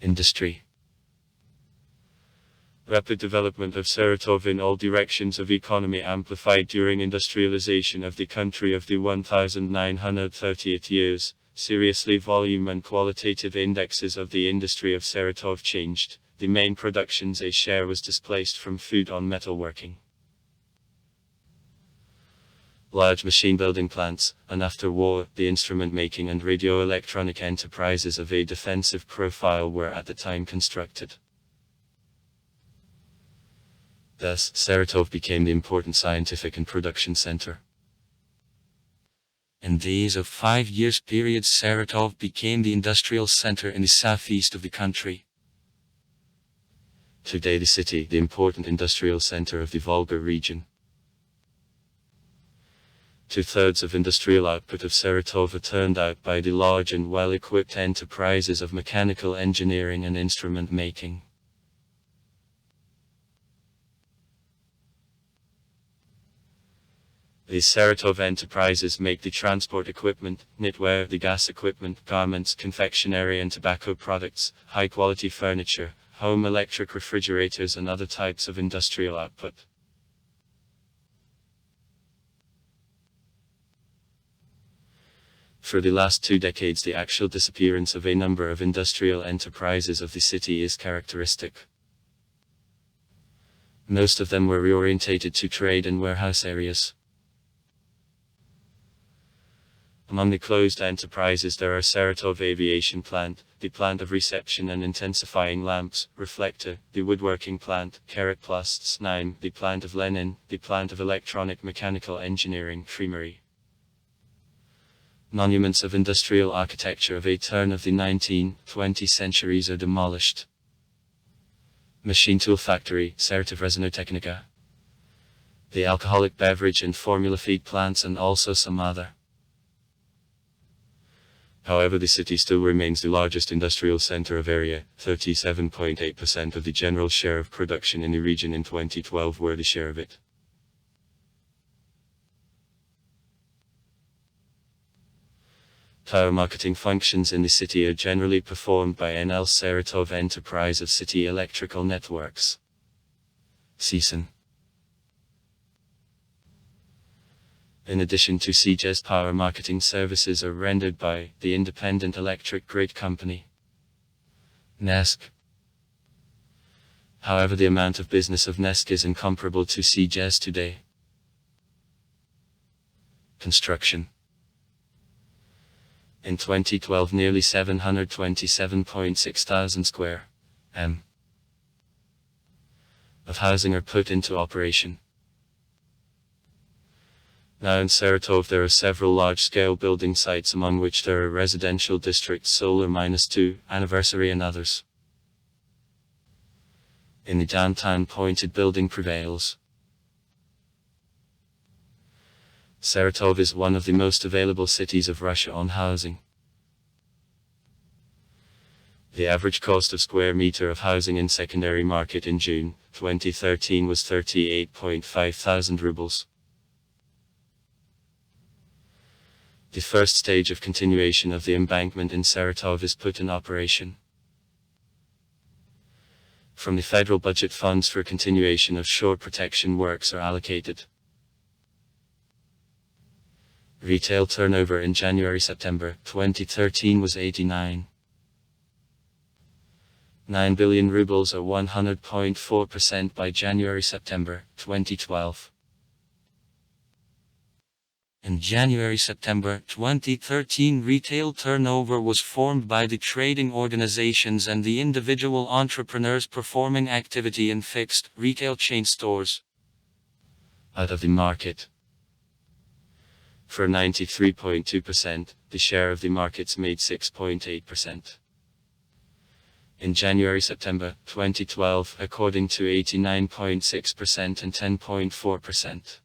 A: Industry. Rapid development of Saratov in all directions of economy amplified during industrialization of the country of the 1930th years. Seriously, volume and qualitative indexes of the industry of Saratov changed. The main production's a share was displaced from food on metalworking. Large machine building plants, and after war, the instrument making and radio electronic enterprises of a defensive profile were at the time constructed. Thus, Saratov became the important scientific and production center.
B: In these of 5 years period, Saratov became the industrial center in the southeast of the country.
A: Today the city, the important industrial center of the Volga region. 2/3 of industrial output of Saratov are turned out by the large and well-equipped enterprises of mechanical engineering and instrument making. These Saratov enterprises make the transport equipment, knitwear, the gas equipment, garments, confectionery and tobacco products, high-quality furniture, home electric refrigerators and other types of industrial output. For the last 2 decades, the actual disappearance of a number of industrial enterprises of the city is characteristic. Most of them were reorientated to trade and warehouse areas. Among the closed enterprises there are Saratov Aviation Plant, the plant of reception and intensifying lamps, reflector, the woodworking plant, Kerekplast 9, the plant of Lenin, the plant of electronic mechanical engineering, Creamery. Monuments of industrial architecture of a turn of the 19th-20th centuries are demolished. Machine tool factory, Saratov Resinotechnica. The alcoholic beverage and formula feed plants and also some other. However, the city still remains the largest industrial center of area. 37.8% of the general share of production in the region in 2012 were the share of it. Power marketing functions in the city are generally performed by NL Saratov Enterprise of City Electrical Networks. CSEN. In addition to CJES, power marketing services are rendered by the Independent Electric Grid Company, NESC. However, the amount of business of NESC is incomparable to CJES today. Construction. In 2012, nearly 727.6 thousand square m of housing are put into operation. Now in Saratov there are several large-scale building sites, among which there are residential districts, Solar -2, Anniversary and others. In the downtown pointed building prevails. Saratov is one of the most available cities of Russia on housing. The average cost of square meter of housing in secondary market in June 2013 was 38.5 thousand rubles. The first stage of continuation of the embankment in Saratov is put in operation. From the federal budget, funds for continuation of shore protection works are allocated. Retail turnover in January-September 2013 was 89.9 billion rubles, or 100.4% by January-September 2012. In January-September 2013, retail turnover was formed by the trading organizations and the individual entrepreneurs performing activity in fixed retail chain stores. Out of the market. For 93.2%, the share of the markets made 6.8%. In January-September 2012, according to 89.6% and 10.4%.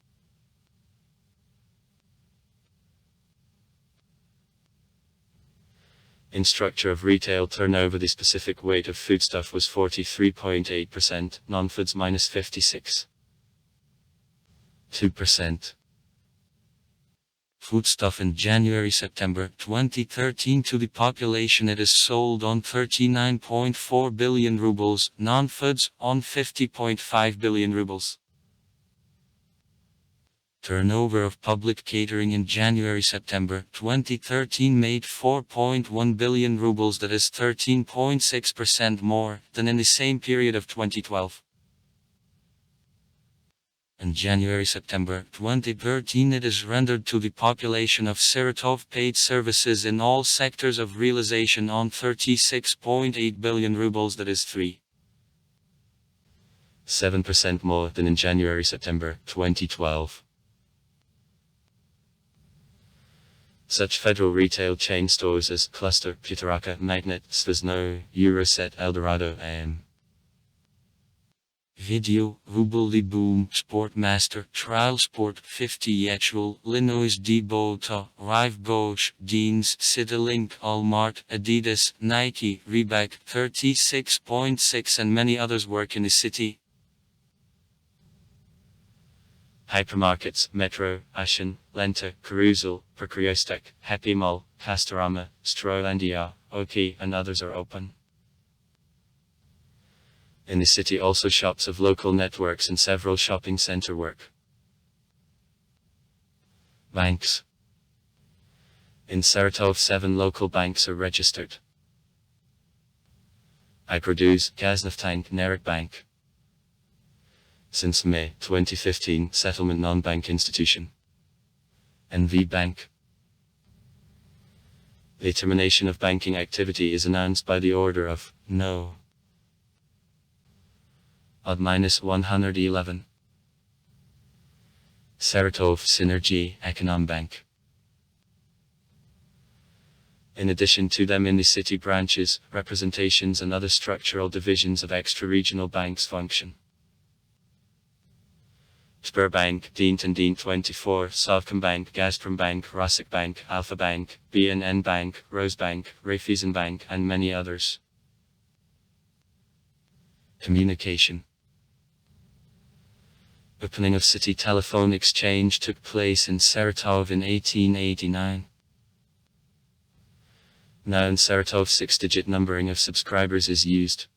A: In structure of retail turnover, the specific weight of foodstuff was 43.8%, non-foods minus 56.2%. Foodstuff in January-September 2013 to the population, it is sold on 39.4 billion rubles, non-foods on 50.5 billion rubles. Turnover of public catering in January-September 2013 made 4.1 billion rubles, that is 13.6% more than in the same period of 2012. In January-September 2013, it is rendered to the population of Saratov paid services in all sectors of realization on 36.8 billion rubles, that is 3.7% more than in January-September 2012. Such federal retail chain stores as Cluster, Pitaraka, Magnet, Svizno, Euroset, Eldorado, Video, Ruble Boom, Sportmaster, Trial Sport, 50 Actual, Linois D Bota, Rive Bosch, Deans, Citilink, Allmart, Adidas, Nike, Reebok, 36.6 and many others work in the city. Hypermarkets, Metro, Ashen, Lenta, Carousel, Perkryostek, Happy Mall, Castorama, Strolandia, Oki and others are open. In the city also shops of local networks and several shopping center work. Banks. In Saratov 7 local banks are registered. I produce Gazneftank Nerik Bank. Since May 2015, settlement non-bank institution. NV Bank. The termination of banking activity is announced by the order of No. Odd-111. Saratov Synergy Econom Bank. In addition to them, in the city branches, representations and other structural divisions of extra-regional banks function. Sberbank, Deen 24, Sovcombank, Gazprombank, Rossicbank, Alpha Bank, BNN Bank, Rosebank, Raiffeisenbank and many others. Communication. Opening of city telephone exchange took place in Saratov in 1889. Now in Saratov 6-digit numbering of subscribers is used.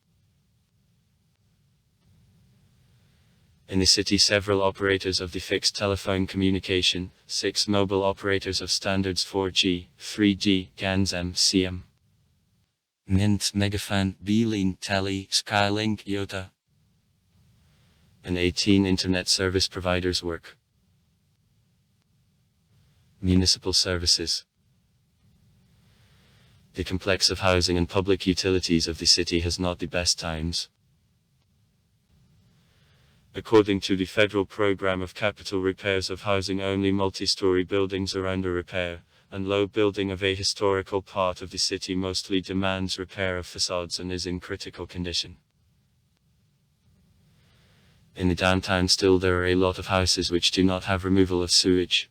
A: In the city several operators of the fixed telephone communication, 6 mobile operators of standards 4G, 3G, GANS MCM. Mint, Megafon, Beeline, Tele, Skylink, Yota. And 18 internet service providers work. Municipal services. The complex of housing and public utilities of the city has not the best times. According to the federal program of capital repairs of housing, only multi-story buildings are under repair, and low building of a historical part of the city mostly demands repair of facades and is in critical condition. In the downtown still there are a lot of houses which do not have removal of sewage.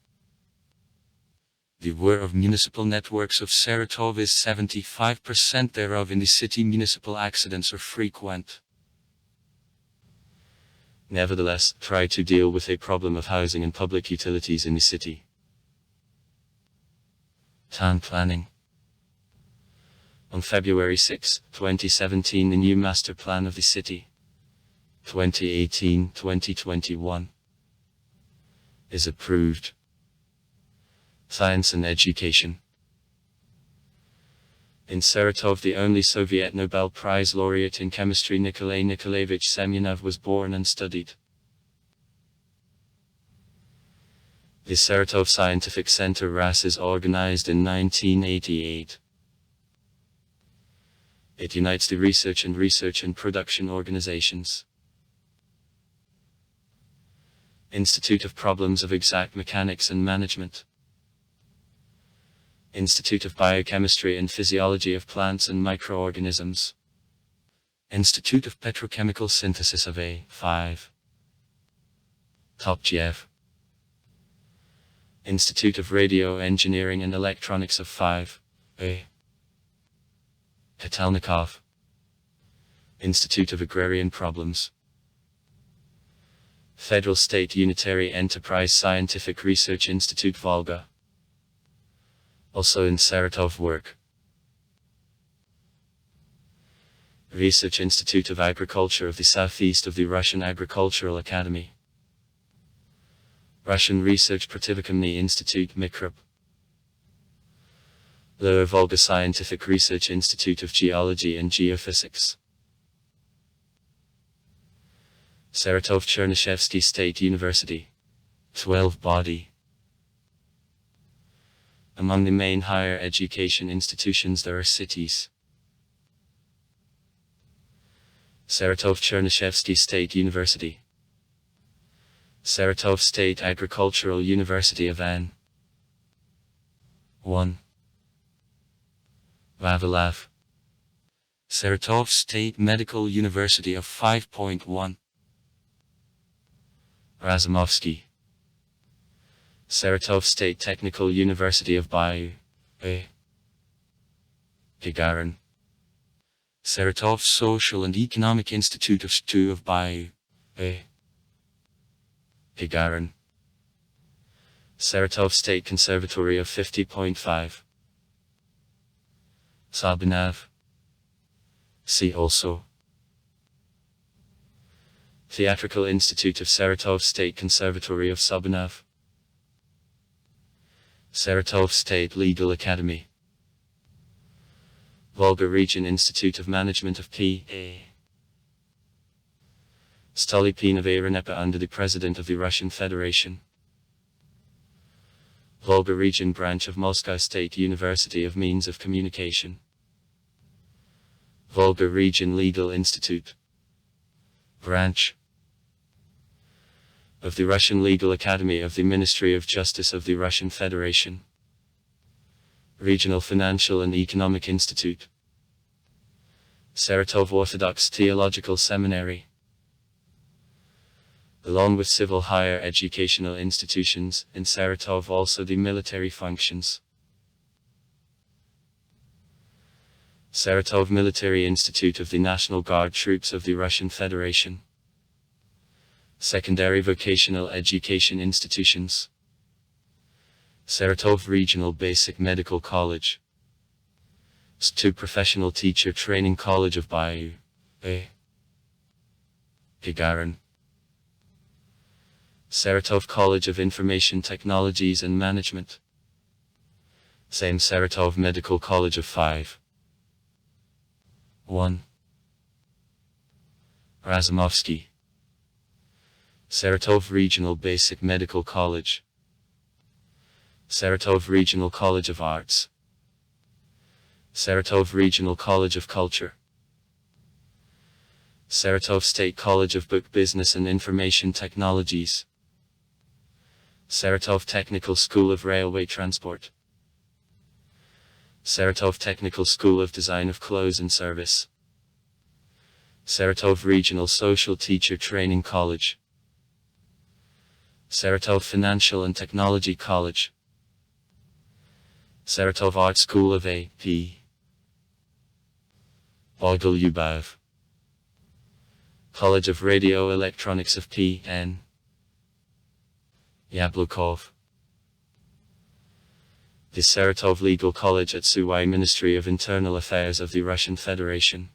A: The aware of municipal networks of Saratov is 75% thereof in the city. Municipal accidents are frequent. Nevertheless, try to deal with a problem of housing and public utilities in the city. Town planning. On February 6, 2017, the new master plan of the city 2018-2021 is approved. Science and education. In Saratov, the only Soviet Nobel Prize laureate in chemistry Nikolai Nikolaevich Semyonov was born and studied. The Saratov Scientific Center RAS is organized in 1988. It unites the research and production organizations. Institute of Problems of Exact Mechanics and Management. Institute of Biochemistry and Physiology of Plants and Microorganisms. Institute of Petrochemical Synthesis of A5. Topchev. Institute of Radio Engineering and Electronics of 5A. Petelnikov. Institute of Agrarian Problems. Federal State Unitary Enterprise Scientific Research Institute Volga. Also in Saratov work. Research Institute of Agriculture of the Southeast of the Russian Agricultural Academy. Russian Research Protivokomny Institute Mikrob. Lower Volga Scientific Research Institute of Geology and Geophysics. Saratov Chernyshevsky State University. 12 body. Among the main higher education institutions there are cities. Saratov Chernyshevsky State University. Saratov State Agricultural University of N. 1. Vavilav. Saratov State Medical University of 5.1. Razumovsky. Saratov State Technical University of Bayou. A. Gagarin. Saratov Social and Economic Institute of STU of Bayou. A. Gagarin. Saratov State Conservatory of 50.5. Sabinav. See also. Theatrical Institute of Saratov State Conservatory of Sabinav. Saratov State Legal Academy. Volga Region Institute of Management of P.A. Stolypin of Aeronepa under the President of the Russian Federation. Volga Region Branch of Moscow State University of Means of Communication. Volga Region Legal Institute. Branch of the Russian Legal Academy of the Ministry of Justice of the Russian Federation. Regional Financial and Economic Institute. Saratov Orthodox Theological Seminary. Along with civil higher educational institutions, in Saratov also the military functions. Saratov Military Institute of the National Guard Troops of the Russian Federation. Secondary Vocational Education Institutions. Saratov Regional Basic Medical College. STU Professional Teacher Training College of Bayou. A. Gagarin. Saratov College of Information Technologies and Management. Same Saratov Medical College of 5. 1. Razumovsky. Saratov Regional Basic Medical College. Saratov Regional College of Arts. Saratov Regional College of Culture. Saratov State College of Book Business and Information Technologies. Saratov Technical School of Railway Transport. Saratov Technical School of Design of Clothes and Service. Saratov Regional Social Teacher Training College, Saratov Financial and Technology College, Saratov Art School of A.P. Lyubov, College of Radio Electronics of P.N. Yablukov, the Saratov Legal College at Suwai Ministry of Internal Affairs of the Russian Federation,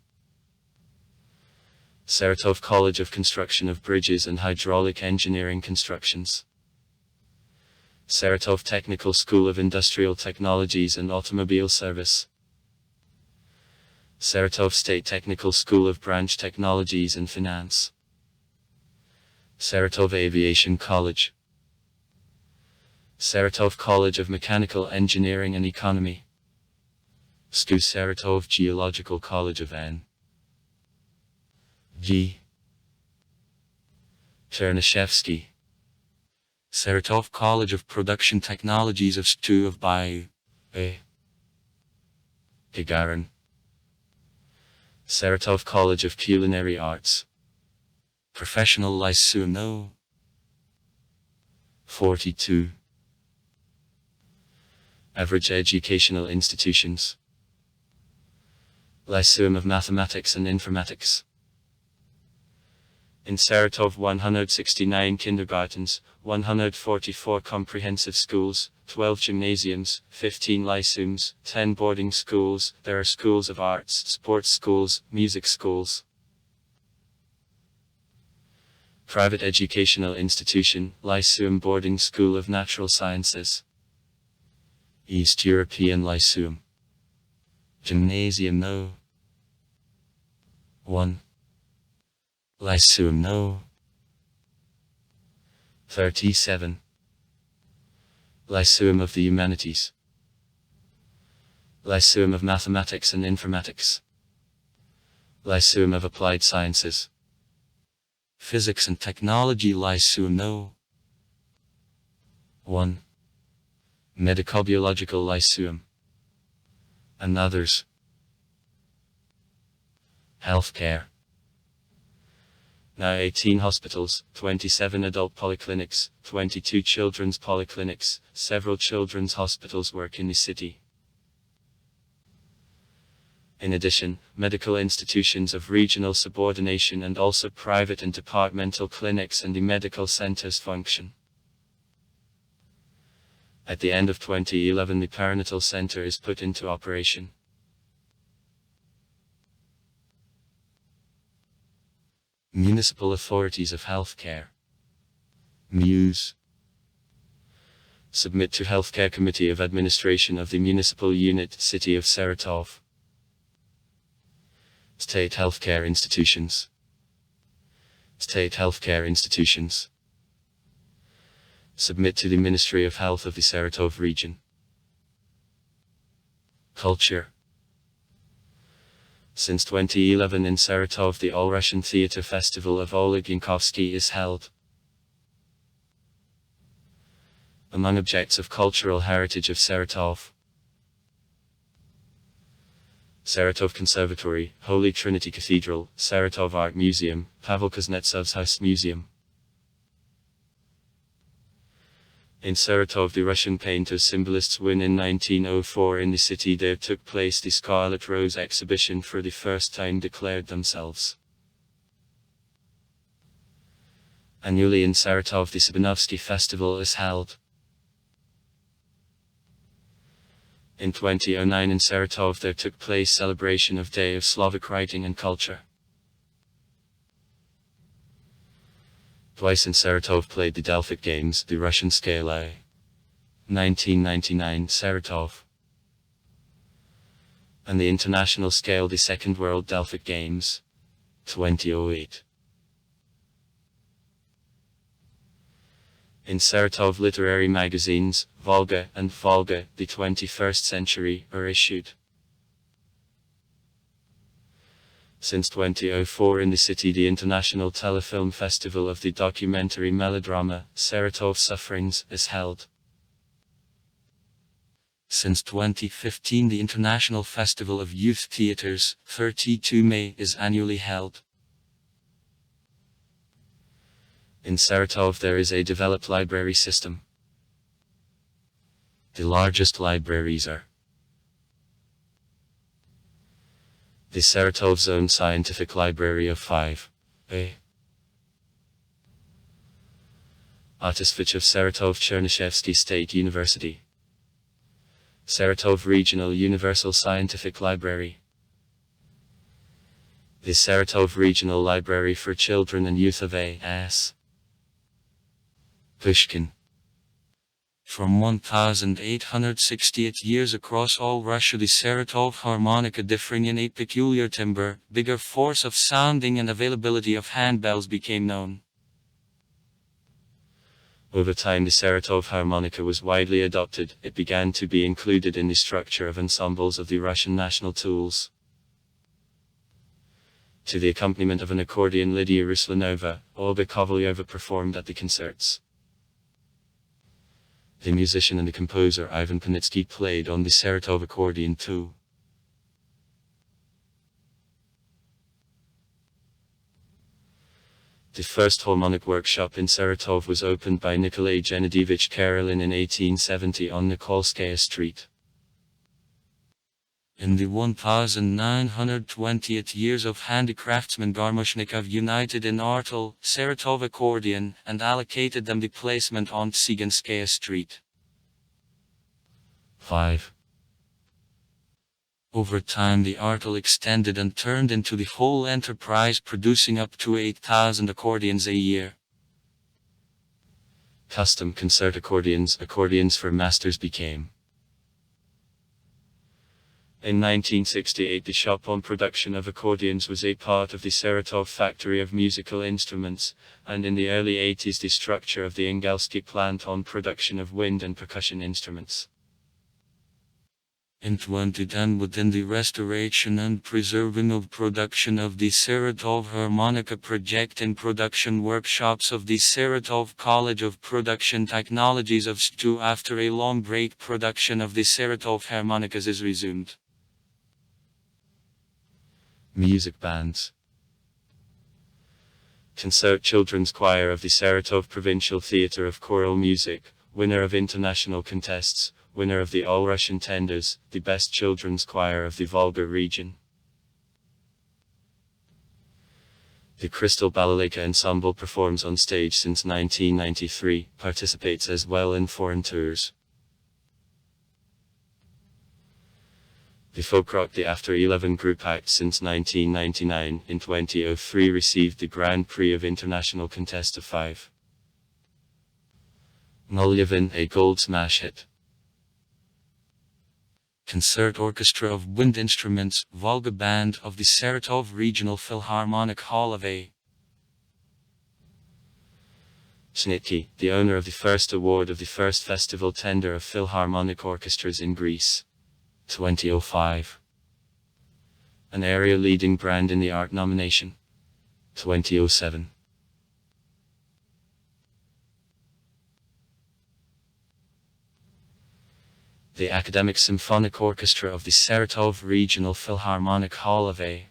A: Saratov College of Construction of Bridges and Hydraulic Engineering Constructions, Saratov Technical School of Industrial Technologies and Automobile Service, Saratov State Technical School of Branch Technologies and Finance, Saratov Aviation College, Saratov College of Mechanical Engineering and Economy, SKU Saratov Geological College of N. G. Chernyshevsky, Saratov College of Production Technologies of STU of Bayu, A. Gagarin, Saratov College of Culinary Arts, Professional Lyceum No. 42. Average Educational Institutions, Lyceum of Mathematics and Informatics. In Saratov 169 kindergartens, 144 comprehensive schools, 12 gymnasiums, 15 lyceums, 10 boarding schools. There are schools of arts, sports schools, music schools. Private educational institution, Lyceum Boarding School of Natural Sciences, East European Lyceum, Gymnasium No. 1, Lyceum No. 37, Lyceum of the Humanities, Lyceum of Mathematics and Informatics, Lyceum of Applied Sciences, Physics and Technology Lyceum No. 1, Medicobiological Lyceum, and others. Healthcare. Now 18 hospitals, 27 adult polyclinics, 22 children's polyclinics, several children's hospitals work in the city. In addition, medical institutions of regional subordination and also private and departmental clinics and the medical centers function. At the end of 2011, the perinatal center is put into operation. Municipal Authorities of Healthcare, MUSE. Submit to Healthcare Committee of Administration of the Municipal Unit, City of Saratov. State Healthcare Institutions. State Healthcare Institutions. Submit to the Ministry of Health of the Saratov region. Culture. Since 2011 in Saratov, the All-Russian Theatre Festival of Oleg Yankovsky is held. Among objects of cultural heritage of Saratov: Saratov Conservatory, Holy Trinity Cathedral, Saratov Art Museum, Pavel Kuznetsov's House Museum. In Saratov, the Russian painters symbolists win in 1904 in the city. There took place the Scarlet Rose exhibition, for the first time declared themselves. Annually in Saratov, the Sabanovsky Festival is held. In 2009 in Saratov there took place celebration of Day of Slavic Writing and Culture. Twice in Saratov played the Delphic Games, the Russian Scale A. 1999 Saratov. And the International Scale, the Second World Delphic Games. 2008. In Saratov literary magazines, Volga and Volga, the 21st Century, are issued. Since 2004 in the city, the International Telefilm Festival of the documentary melodrama, Saratov Sufferings, is held. Since 2015 the International Festival of Youth Theatres, 32 May, is annually held. In Saratov there is a developed library system. The largest libraries are the Saratov's own scientific library of 5A. Artisvich of Saratov Chernyshevsky State University. Saratov Regional Universal Scientific Library. The Saratov Regional Library for Children and Youth of A.S. Pushkin. From 1868 years across all Russia, the Saratov harmonica, differing in a peculiar timbre, bigger force of sounding and availability of handbells, became known. Over time the Saratov harmonica was widely adopted. It began to be included in the structure of ensembles of the Russian national tools. To the accompaniment of an accordion, Lydia Ruslanova, Olga Kovalyova performed at the concerts. The musician and the composer Ivan Panitsky played on the Saratov accordion too. The first harmonic workshop in Saratov was opened by Nikolai Gennadievich Karelin in 1870 on Nikolskaya Street. In the 1920th years of handicraftsmen Garmoshnikov united in Artel, Saratov accordion, and allocated them the placement on Tsiganskaya Street. 5. Over time the Artel extended and turned into the whole enterprise, producing up to 8,000 accordions a year. Custom concert accordions for masters became. In 1968 the shop on production of accordions was a part of the Saratov factory of musical instruments, and in the early 80s the structure of the Ingelsky plant on production of wind and percussion instruments. In 2010, within the restoration and preserving of production of the Saratov harmonica project in production workshops of the Saratov College of Production Technologies of STU, after a long break, production of the Saratov harmonicas is resumed. Music bands. Concert Children's Choir of the Saratov Provincial Theatre of Choral Music, winner of international contests, winner of the All-Russian tenders, the best children's choir of the Volga region. The Crystal Balalaika Ensemble performs on stage since 1993, participates as well in foreign tours. The folk rock The After 11 group acts since 1999, in 2003 received the Grand Prix of International Contest of 5. Nolyevin, a gold smash hit. Concert Orchestra of Wind Instruments, Volga Band of the Saratov Regional Philharmonic Hall of A. Snitky, the owner of the first award of the first festival tender of Philharmonic Orchestras in Greece. 2005. An area leading brand in the art nomination. 2007. The Academic Symphonic Orchestra of the Saratov Regional Philharmonic Hall of A.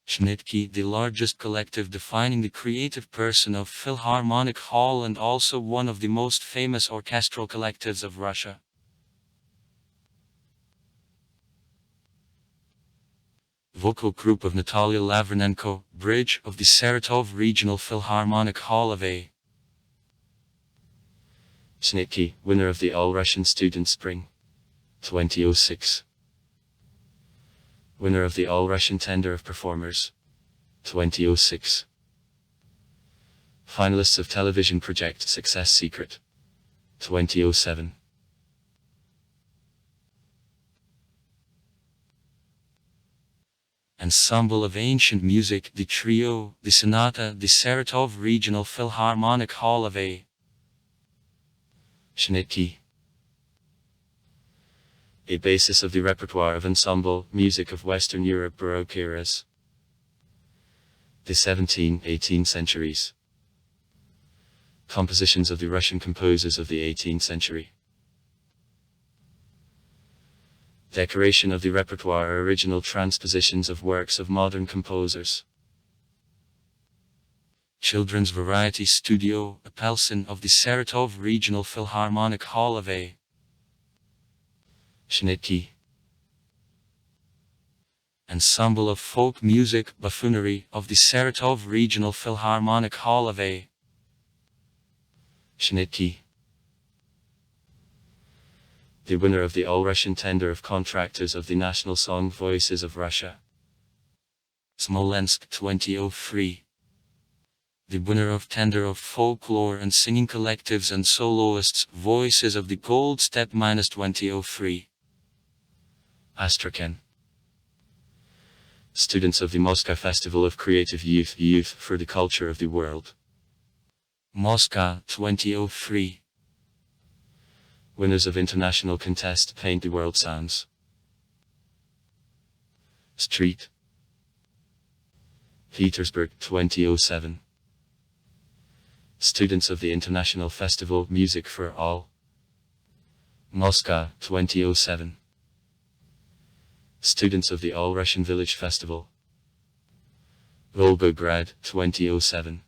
A: Snitky, the largest collective defining the creative person of Philharmonic Hall and also one of the most famous orchestral collectives of Russia. Vocal group of Natalia Lavrenenko, Bridge of the Saratov Regional Philharmonic Hall of A. Snitky, winner of the All-Russian Student Spring. 2006. Winner of the All-Russian Tender of Performers. 2006. Finalists of Television Project Success Secret. 2007. Ensemble of Ancient Music, the Trio, the Sonata, the Saratov Regional Philharmonic Hall of A. Snitky. A basis of the repertoire of ensemble music of Western Europe Baroque eras. The 17th-18th centuries. Compositions of the Russian composers of the 18th century. Decoration of the repertoire are original transpositions of works of modern composers. Children's Variety Studio, Apelsin of the Saratov Regional Philharmonic Hall of A. Shnitki. Ensemble of Folk Music, Buffoonery of the Saratov Regional Philharmonic Hall of A. Shnitki. The winner of the All-Russian Tender of Contractors of the National Song Voices of Russia. Smolensk 2003. The winner of Tender of Folklore and Singing Collectives and Soloists, Voices of the Gold Step -2003. Astrakhan. Students of the Moscow Festival of Creative Youth, Youth for the Culture of the World. Moscow 2003. Winners of International Contest Paint the World Sounds. Street. Petersburg 2007. Students of the International Festival Music for All. Moscow 2007. Students of the All-Russian Village Festival. Volgograd 2007.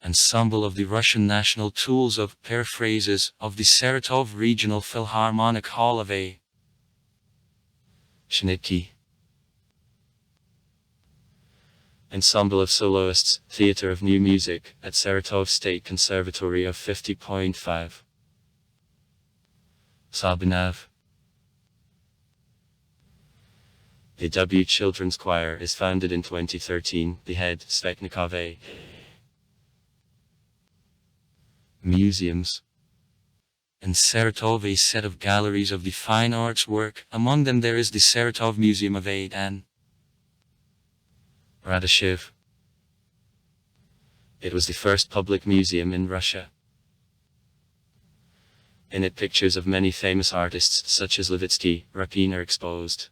A: Ensemble of the Russian National Tools of Paraphrases of the Saratov Regional Philharmonic Hall of A. Shnitki. Ensemble of Soloists, Theatre of New Music, at Saratov State Conservatory of 50.5. Sabinav. The W Children's Choir is founded in 2013, the head, Svetnikov A. Museums. In Saratov a set of galleries of the fine arts work, among them there is the Saratov Museum of Aid and Radashev. It was the first public museum in Russia. In it pictures of many famous artists such as Levitsky, Rapin are exposed.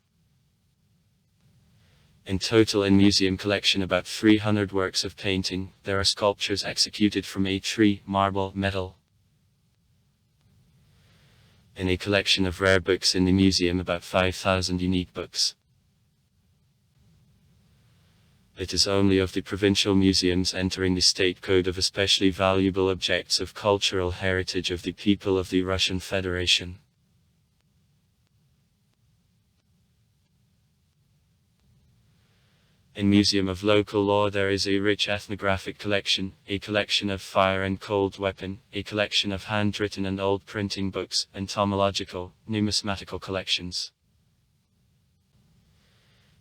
A: In total in museum collection about 300 works of painting, there are sculptures executed from a tree, marble, metal. In a collection of rare books in the museum about 5,000 unique books. It is only of the provincial museums entering the state code of especially valuable objects of cultural heritage of the people of the Russian Federation. In Museum of Local Law there is a rich ethnographic collection, a collection of fire and cold weapon, a collection of handwritten and old printing books, entomological, numismatical collections.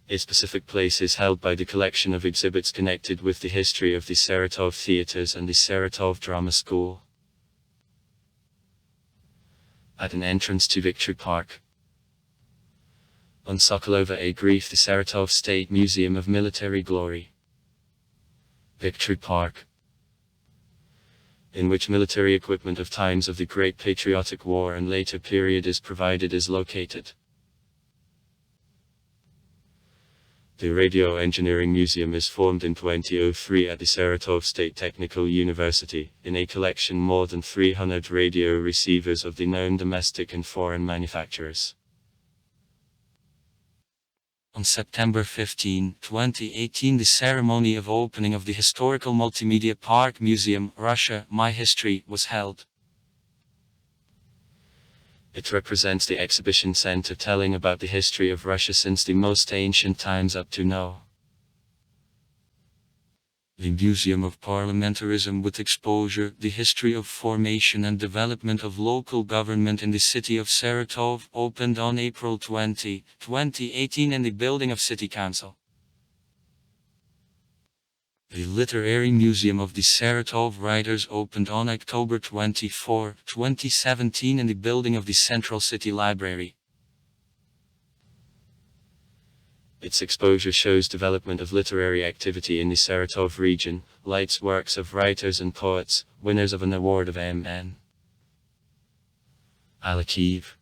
A: A specific place is held by the collection of exhibits connected with the history of the Saratov theaters and the Saratov Drama School. At an entrance to Victory Park. On Sokolova a Grief the Saratov State Museum of Military Glory. Victory Park. In which military equipment of times of the Great Patriotic War and later period is provided is located. The Radio Engineering Museum is formed in 2003 at the Saratov State Technical University, in a collection more than 300 radio receivers of the known domestic and foreign manufacturers. On September 15, 2018 the ceremony of opening of the Historical Multimedia Park Museum, Russia, My History, was held. It represents the exhibition center telling about the history of Russia since the most ancient times up to now. The Museum of Parliamentarism with Exposure, the history of formation and development of local government in the city of Saratov, opened on April 20, 2018 in the building of City Council. The Literary Museum of the Saratov Writers opened on October 24, 2017 in the building of the Central City Library. Its exposure shows development of literary activity in the Saratov region, lights works of writers and poets, winners of an award of M.N. Alakiv.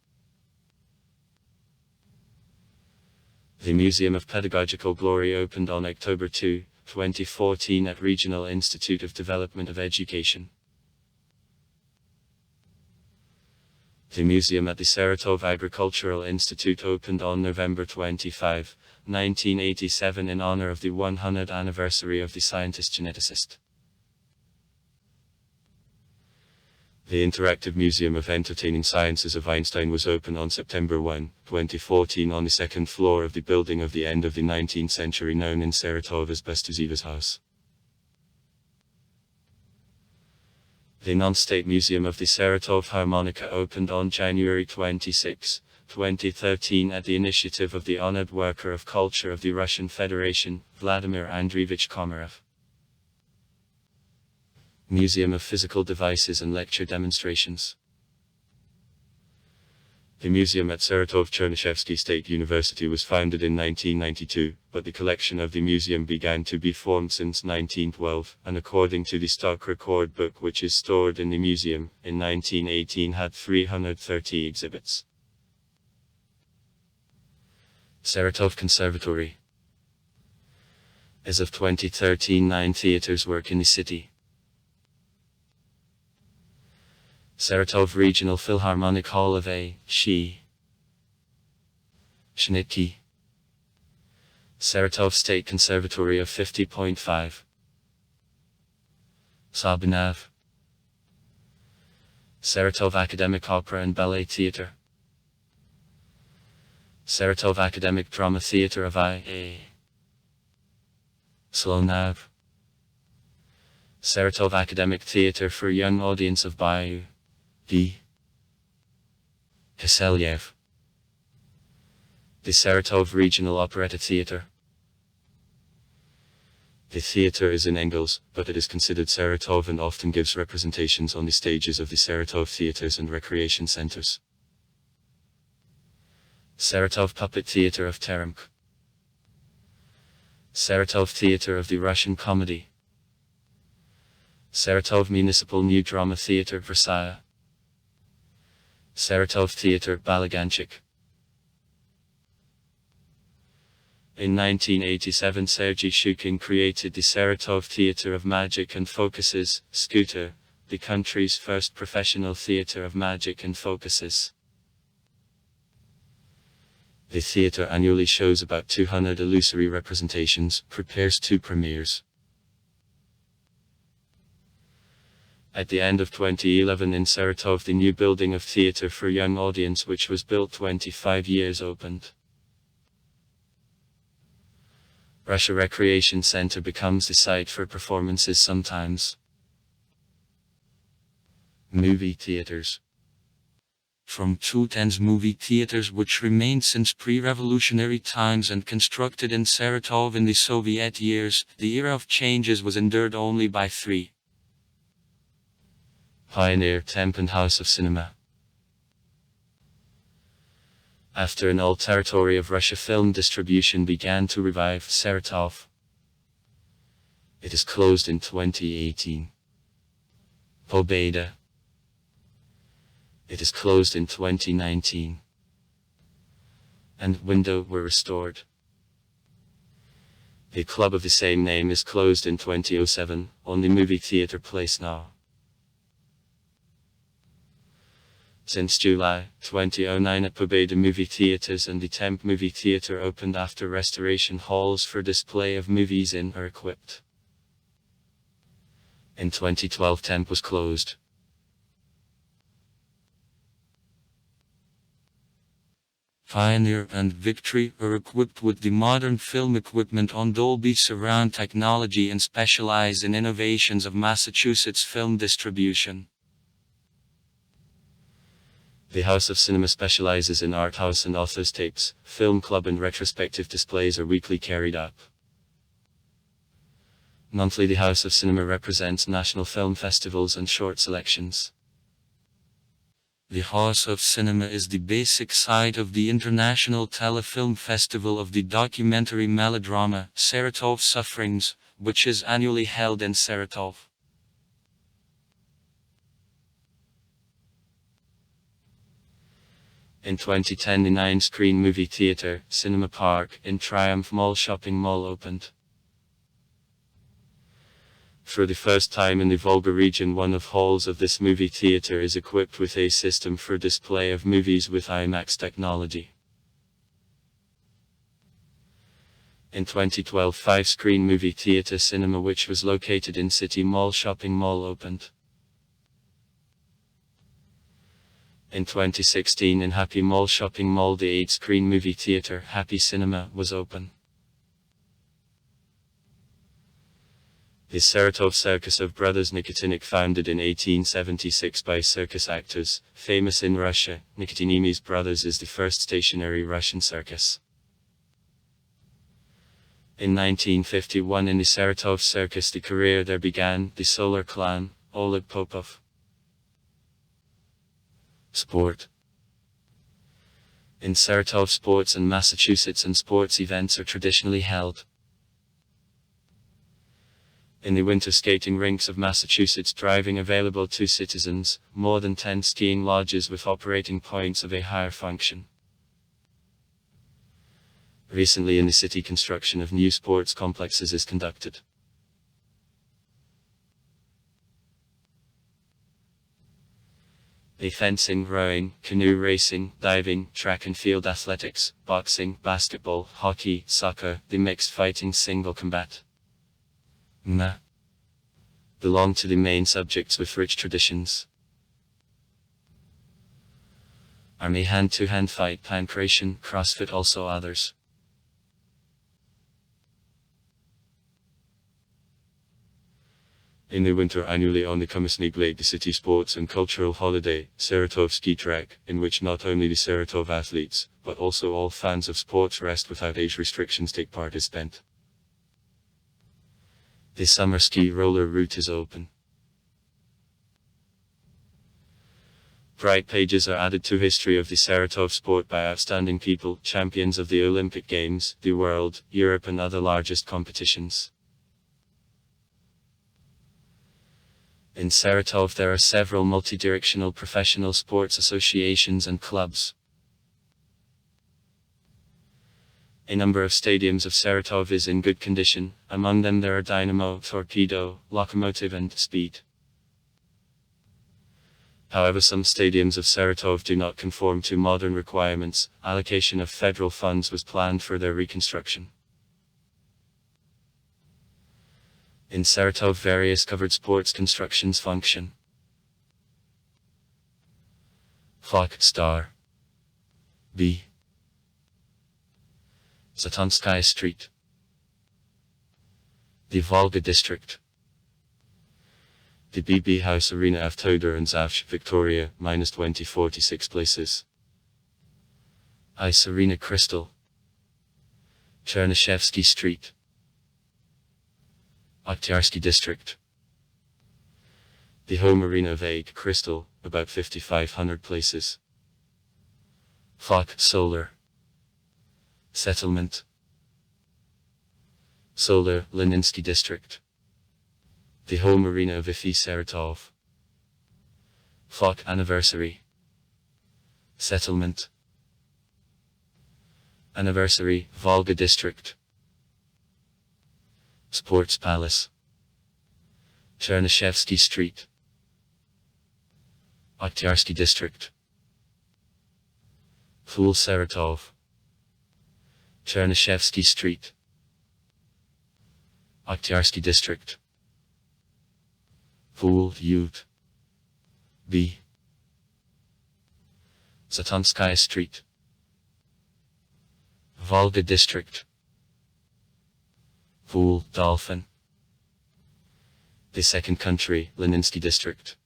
A: The Museum of Pedagogical Glory opened on October 2, 2014 at Regional Institute of Development of Education. The museum at the Saratov Agricultural Institute opened on November 25, 1987 in honor of the 100th anniversary of the scientist-geneticist. The Interactive Museum of Entertaining Sciences of Einstein was opened on September 1, 2014 on the second floor of the building of the end of the 19th century known in Saratov as Bestuzeva's house. The Non-State Museum of the Saratov Harmonica opened on January 26, 2013 at the initiative of the honored worker of culture of the Russian Federation, Vladimir Andreevich Komarov. Museum of Physical Devices and Lecture Demonstrations. The museum at Saratov-Chernyshevsky State University was founded in 1992, but the collection of the museum began to be formed since 1912, and according to the stock record book which is stored in the museum, in 1918 had 330 exhibits. Saratov Conservatory. As of 2013, 9 theaters work in the city. Saratov Regional Philharmonic Hall of A. Shnitki. Saratov State Conservatory of 50.5. Sabinav. Saratov Academic Opera and Ballet Theatre. Saratov Academic Drama Theatre of I.A. Slonav. Saratov Academic Theatre for Young Audience of Bayou. D. Kiselyev. The Saratov Regional Operetta Theatre. The theatre is in Engels, but it is considered Saratov and often gives representations on the stages of the Saratov theatres and recreation centres. Saratov Puppet Theatre of Teremk. Saratov Theatre of the Russian Comedy. Saratov Municipal New Drama Theatre Versailles. Saratov Theatre Balaganchik. In 1987 Sergei Shukin created the Saratov Theatre of Magic and Focuses, Scooter, the country's first professional theatre of magic and focuses. The theatre annually shows about 200 illusory representations, prepares 2 premieres. At the end of 2011 in Saratov the new building of Theatre for Young Audience which was built 25 years opened. Russia Recreation Center becomes the site for performances sometimes. Movie theaters. From 210's movie theaters which remained since pre-revolutionary times and constructed in Saratov in the Soviet years, the era of changes was endured only by 3. Pioneer Temp and House of Cinema. After an all territory of Russia film distribution began to revive Saratov. It is closed in 2018. Pobeda. It is closed in 2019. And Window were restored. The club of the same name is closed in 2007, only movie theatre place now. Since July 2009 at Pobeda movie theaters and the Temp movie theater opened after restoration halls for display of movies in are equipped. In 2012 Temp was closed.
B: Pioneer and Victory are equipped with the modern film equipment on Dolby surround technology and specialize in innovations of Massachusetts film distribution.
A: The House of Cinema specializes in art house and authors' tapes, film club and retrospective displays are weekly carried up. Monthly the House of Cinema represents national film festivals and short selections.
B: The House of Cinema is the basic site of the International Telefilm Festival of the documentary melodrama, Saratov Sufferings, which is annually held in Saratov.
A: In 2010 the 9-screen movie theater, Cinema Park, in Triumph Mall shopping mall opened. For the first time in the Volga region, one of halls of this movie theater is equipped with a system for display of movies with IMAX technology. In 2012, 5-screen movie theater cinema which was located in City Mall Shopping Mall opened. In 2016 in Happy Mall Shopping Mall the 8-screen movie theater Happy Cinema was open. The Saratov Circus of Brothers Nikitinik, founded in 1876 by circus actors, famous in Russia. Nikitinimi's Brothers is the first stationary Russian circus. In 1951 in the Saratov Circus the career there began, the Solar Clan, Oleg Popov. Sport. In Saratov, sports in Massachusetts and sports events are traditionally held. In the winter skating rinks of Massachusetts, driving available to citizens, more than 10 skiing lodges with operating points of a higher function. Recently in the city, construction of new sports complexes is conducted. Fencing, rowing, canoe racing, diving, track and field athletics, boxing, basketball, hockey, soccer, the mixed fighting single combat belong to the main subjects with rich traditions. Army, hand-to-hand fight, pancration, CrossFit, also others. In the winter annually on the Komisnik Lake the city sports and cultural holiday, Saratov ski track, in which not only the Saratov athletes, but also all fans of sports rest without age restrictions take part is spent. The summer ski roller route is open. Bright pages are added to history of the Saratov sport by outstanding people, champions of the Olympic Games, the World, Europe and other largest competitions. In Saratov there are several multi-directional professional sports associations and clubs. A number of stadiums of Saratov is in good condition, among them there are Dynamo, Torpedo, Lokomotiv and Speed. However, some stadiums of Saratov do not conform to modern requirements. Allocation of federal funds was planned for their reconstruction. In Saratov various covered sports constructions function. Flok Star B. Zatonskaya Street. The Volga District. The BB House Arena Avtodor and Zavsh, Victoria, -2046 places. Ice Arena Crystal. Chernyshevsky Street. Oktyarsky District. The Home Arena of 8 Crystal, about 5,500 places. Flok Solar. Settlement. Solar, Leninsky District. The Home Arena of Ifi Saratov. Flok Anniversary. Settlement. Anniversary, Volga District. Sports Palace. Chernyshevsky Street. Oktyarsky District. Fool Saratov. Chernyshevsky Street. Oktyarsky District. Fool Ute. B. Zatonskaya Street. Volga District. Fool Dolphin. The Second Country, Leninsky District.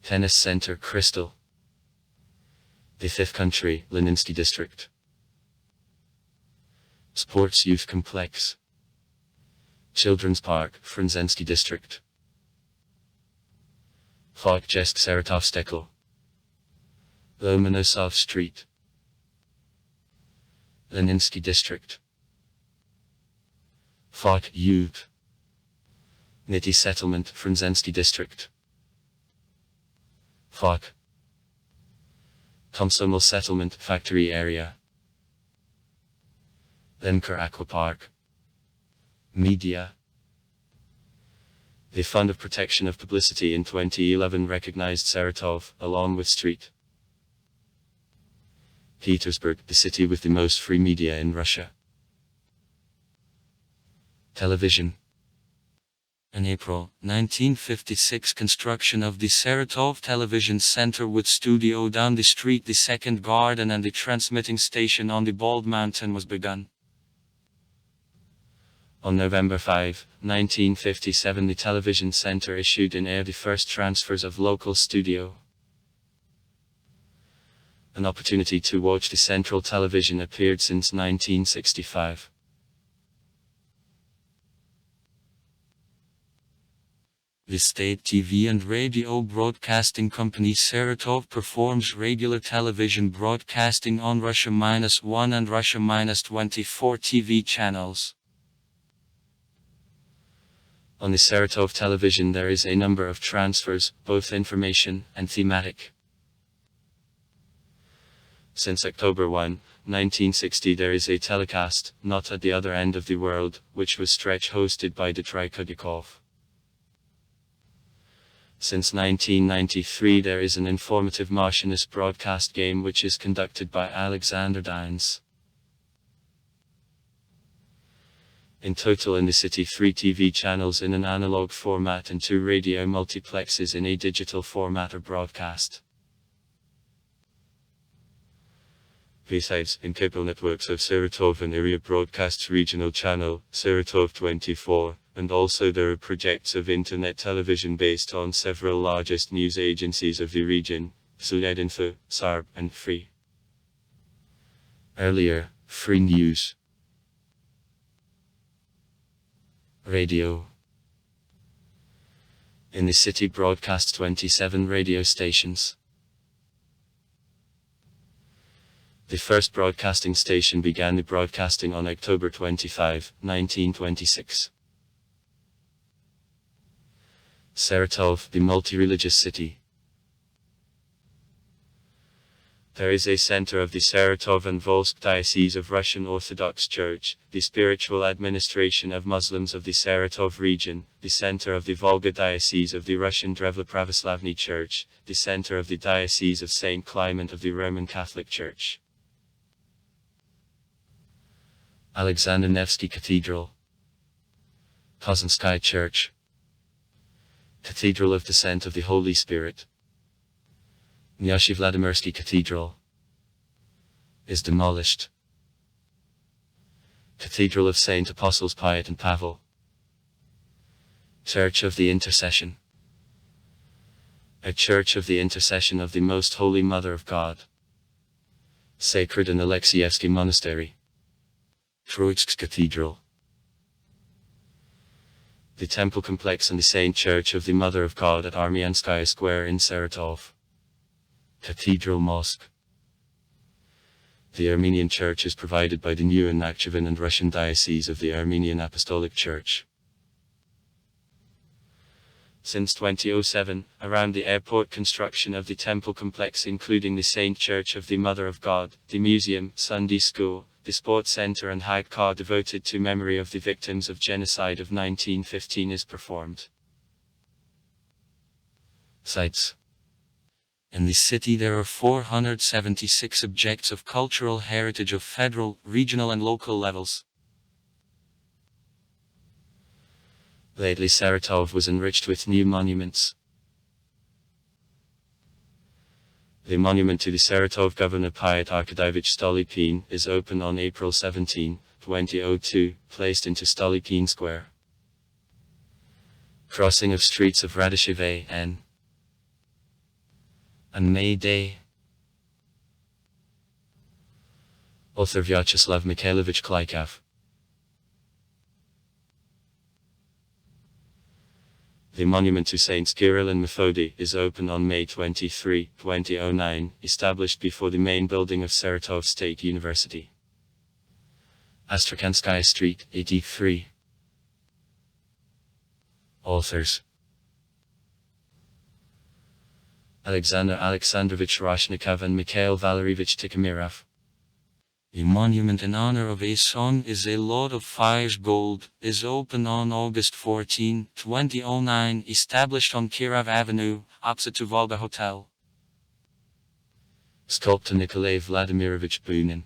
A: Tennis Center Crystal. The Fifth Country, Leninsky District. Sports Youth Complex. Children's Park, Frunzensky District. Folkjesk Saratov Steklo. Lomonosov Street. Leninsky District. Fok Ute. Niti Settlement, Frunzensky District. Fok. Komsomol Settlement, Factory Area. Lemker Aquapark. Media. The Fund of Protection of Publicity in 2011 recognized Saratov, along with St. Petersburg, the city with the most free media in Russia. Television. In April 1956, construction of the Saratov Television Center with studio down the street, the second garden and the transmitting station on the Bald Mountain was begun. On November 5, 1957, the television center issued in air the first transfers of local studio. An opportunity to watch the central television appeared since 1965. The state TV and radio broadcasting company Saratov performs regular television broadcasting on Russia-1 and Russia-24 TV channels. On the Saratov television there is a number of transfers, both information and thematic. Since October 1, 1960 there is a telecast, Not at the Other End of the World, which was stretch hosted by Dmitry Kudyakov. Since 1993 there is an informative Martianist broadcast game which is conducted by Alexander Dines. In total in the city 3 TV channels in an analog format and 2 radio multiplexes in a digital format are broadcast. Besides, in cable networks of Saratov and area broadcasts regional channel, Saratov 24, and also there are projects of internet television based on several largest news agencies of the region, Zhuzhedinfo, Sarb, and Free. Earlier, Free News. Radio. In the city broadcasts 27 radio stations. The first broadcasting station began the broadcasting on October 25, 1926. Saratov, the multi-religious city. There is a center of the Saratov and Volsk Diocese of Russian Orthodox Church, the spiritual administration of Muslims of the Saratov region, the center of the Volga Diocese of the Russian Drevla Pravoslavny Church, the center of the Diocese of St. Clement of the Roman Catholic Church. Alexander Nevsky Cathedral. Kozensky Church. Cathedral of Descent of the Holy Spirit. Nyashi Vladimirsky Cathedral is demolished. Cathedral of Saint Apostles Piet and Pavel. Church of the Intercession. A church of the intercession of the Most Holy Mother of God. Sacred and Alexievsky Monastery. Troitsk Cathedral. The temple complex and the Saint Church of the Mother of God at Armyanskaya Square in Saratov. Cathedral Mosque. The Armenian Church is provided by the new and Nakhchivan and Russian Diocese of the Armenian Apostolic Church. Since 2007, around the airport construction of the temple complex including the Saint Church of the Mother of God, the museum, Sunday school, the sports center and high car devoted to memory of the victims of genocide of 1915 is performed. Sites. In the city there are 476 objects of cultural heritage of federal, regional and local levels. Lately Saratov was enriched with new monuments. The monument to the Saratov Governor Piet Arkadovich Stolypin is open on April 17, 2002, placed into Stolypin Square. Crossing of streets of Radisheve and May Day. Author Vyacheslav Mikhailovich Klykov. The monument to Saints Kirill and Methody is open on May 23, 2009, established before the main building of Saratov State University. Astrakhanskaya Street, 83. Authors: Alexander Alexandrovich Roshnikov and Mikhail Valeryevich Tikhomirov.
B: A monument in honor of a song is a lot of fires gold, is opened on August 14, 2009, established on Kirov Avenue, opposite to Volga Hotel.
A: Sculptor Nikolai Vladimirovich Bunin.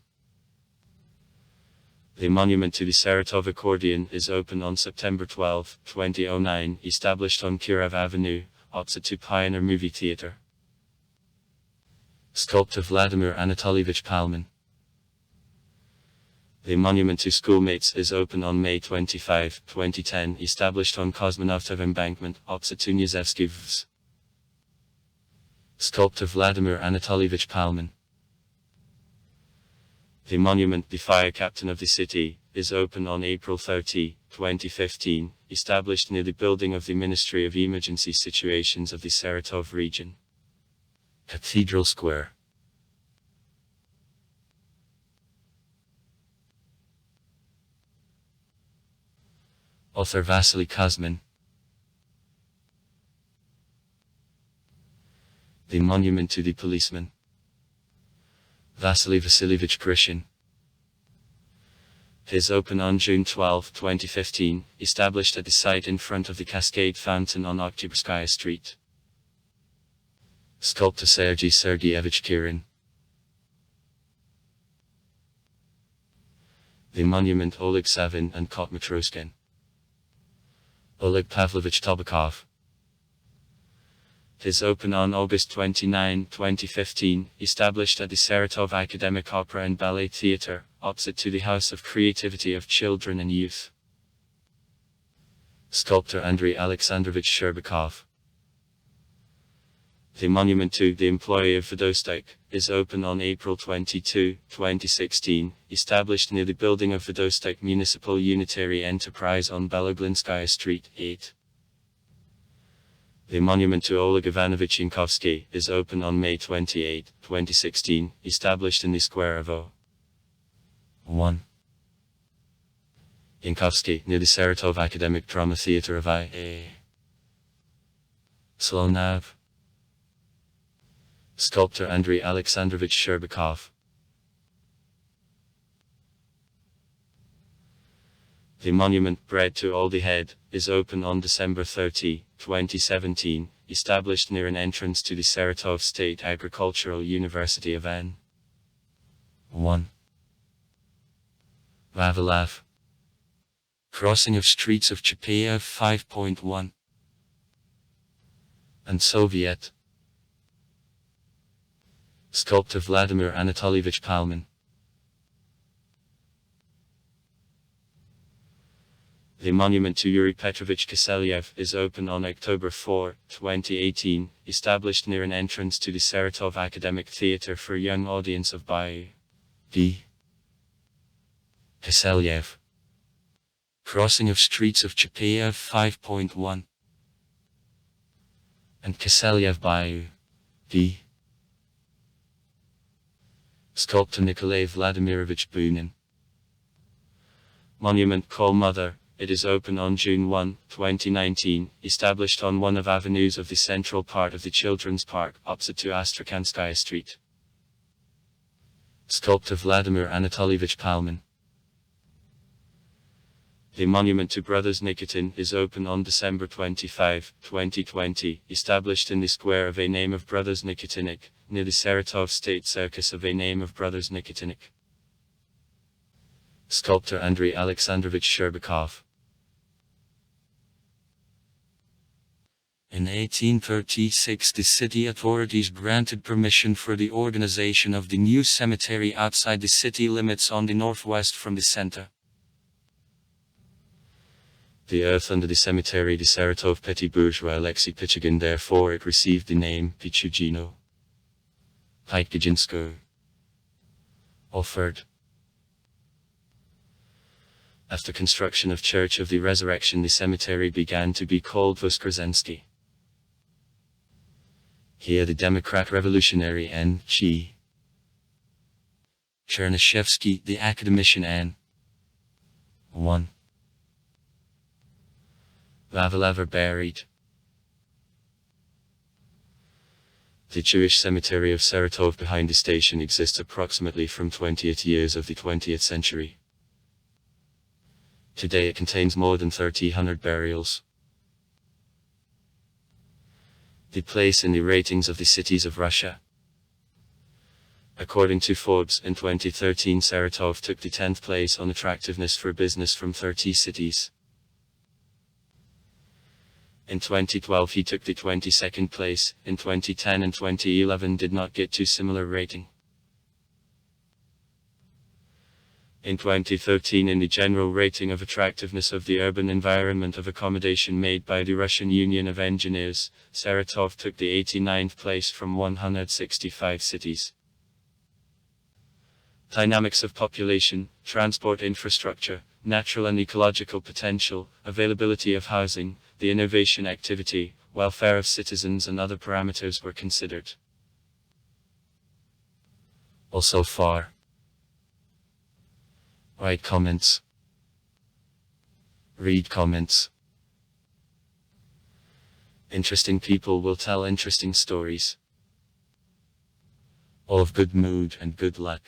A: The monument to the Saratov accordion is open on September 12, 2009, established on Kirov Avenue, opposite to Pioneer Movie Theatre. Sculptor Vladimir Anatolievich Palmin. The monument to schoolmates is open on May 25, 2010, established on Kosmonautov embankment, opposite to Niezhevsky Vs. Sculptor Vladimir Anatolievich Palmin. The monument, the fire captain of the city, is open on April 30, 2015, established near the building of the Ministry of Emergency Situations of the Saratov region. Cathedral Square. Author Vasily Kuzmin. The monument to the policeman. Vasily Vasilievich Grishin. Is open on June 12, 2015, established at the site in front of the Cascade Fountain on Oktyabrskaya Street. Sculptor Sergei Sergeyevich Kirin. The monument Oleg Savin and Kot Matroskin. Oleg Pavlovich Tobakov. Is open on August 29, 2015, established at the Saratov Academic Opera and Ballet Theatre, opposite to the House of Creativity of Children and Youth. Sculptor Andrei Alexandrovich Sherbakov. The monument to the employee of Vodostok is open on April 22, 2016, established near the building of Vodostok Municipal Unitary Enterprise on Beloglinskaya Street, 8. The monument to Oleg Ivanovich Yankovsky is open on May 28, 2016, established in the square of O. 1. Yankovsky, near the Saratov Academic Drama Theatre of I.A. Slonav. Sculptor Andrei Alexandrovich Sherbakov. The monument, Bread to All the Head, is open on December 30, 2017, established near an entrance to the Saratov State Agricultural University of N. 1. Vavelav. Crossing of streets of Chapayev 5.1. And Soviet. Sculptor Vladimir Anatolievich Palmin. The monument to Yuri Petrovich Kiselyev is open on October 4, 2018, established near an entrance to the Saratov Academic Theatre for young audience of by D. Kiselyev. Crossing of streets of Chapayev 5.1. And Kiselyev by D. Sculptor Nikolai Vladimirovich Bunin. Monument Call Mother. It is open on June 1, 2019, established on one of avenues of the central part of the Children's Park, opposite to Astrakhanskaya Street. Sculptor Vladimir Anatolievich Palmin. The monument to Brothers Nikitin is open on December 25, 2020, established in the square of a name of Brothers Nikitinik, near the Saratov State Circus of a name of Brothers Nikitinik. Sculptor Andrei Alexandrovich Sherbakov. In 1836 the city authorities granted permission for the organization of the new cemetery outside the city limits on the northwest from the center. The earth under the cemetery, the Saratov petty bourgeois Alexei Pichugin, therefore it received the name Pichugino. Pikajinsko. Offered. After construction of Church of the Resurrection, the cemetery began to be called Voskresensky. Here the Democrat Revolutionary N.G. Chernyshevsky, the academician N. 1. Vavelever buried. The Jewish cemetery of Saratov behind the station exists approximately from 20th years of the 20th century. Today it contains more than 1,300 burials. The place in the ratings of the cities of Russia. According to Forbes, in 2013 Saratov took the 10th place on attractiveness for business from 30 cities. In 2012 he took the 22nd place, in 2010 and 2011 did not get to similar rating. In 2013 in the general rating of attractiveness of the urban environment of accommodation made by the Russian Union of Engineers, Saratov took the 89th place from 165 cities. Dynamics of population, transport infrastructure, natural and ecological potential, availability of housing, the innovation activity, welfare of citizens and other parameters were considered. Also far. Write comments. Read comments. Interesting people will tell interesting stories. All of good mood and good luck.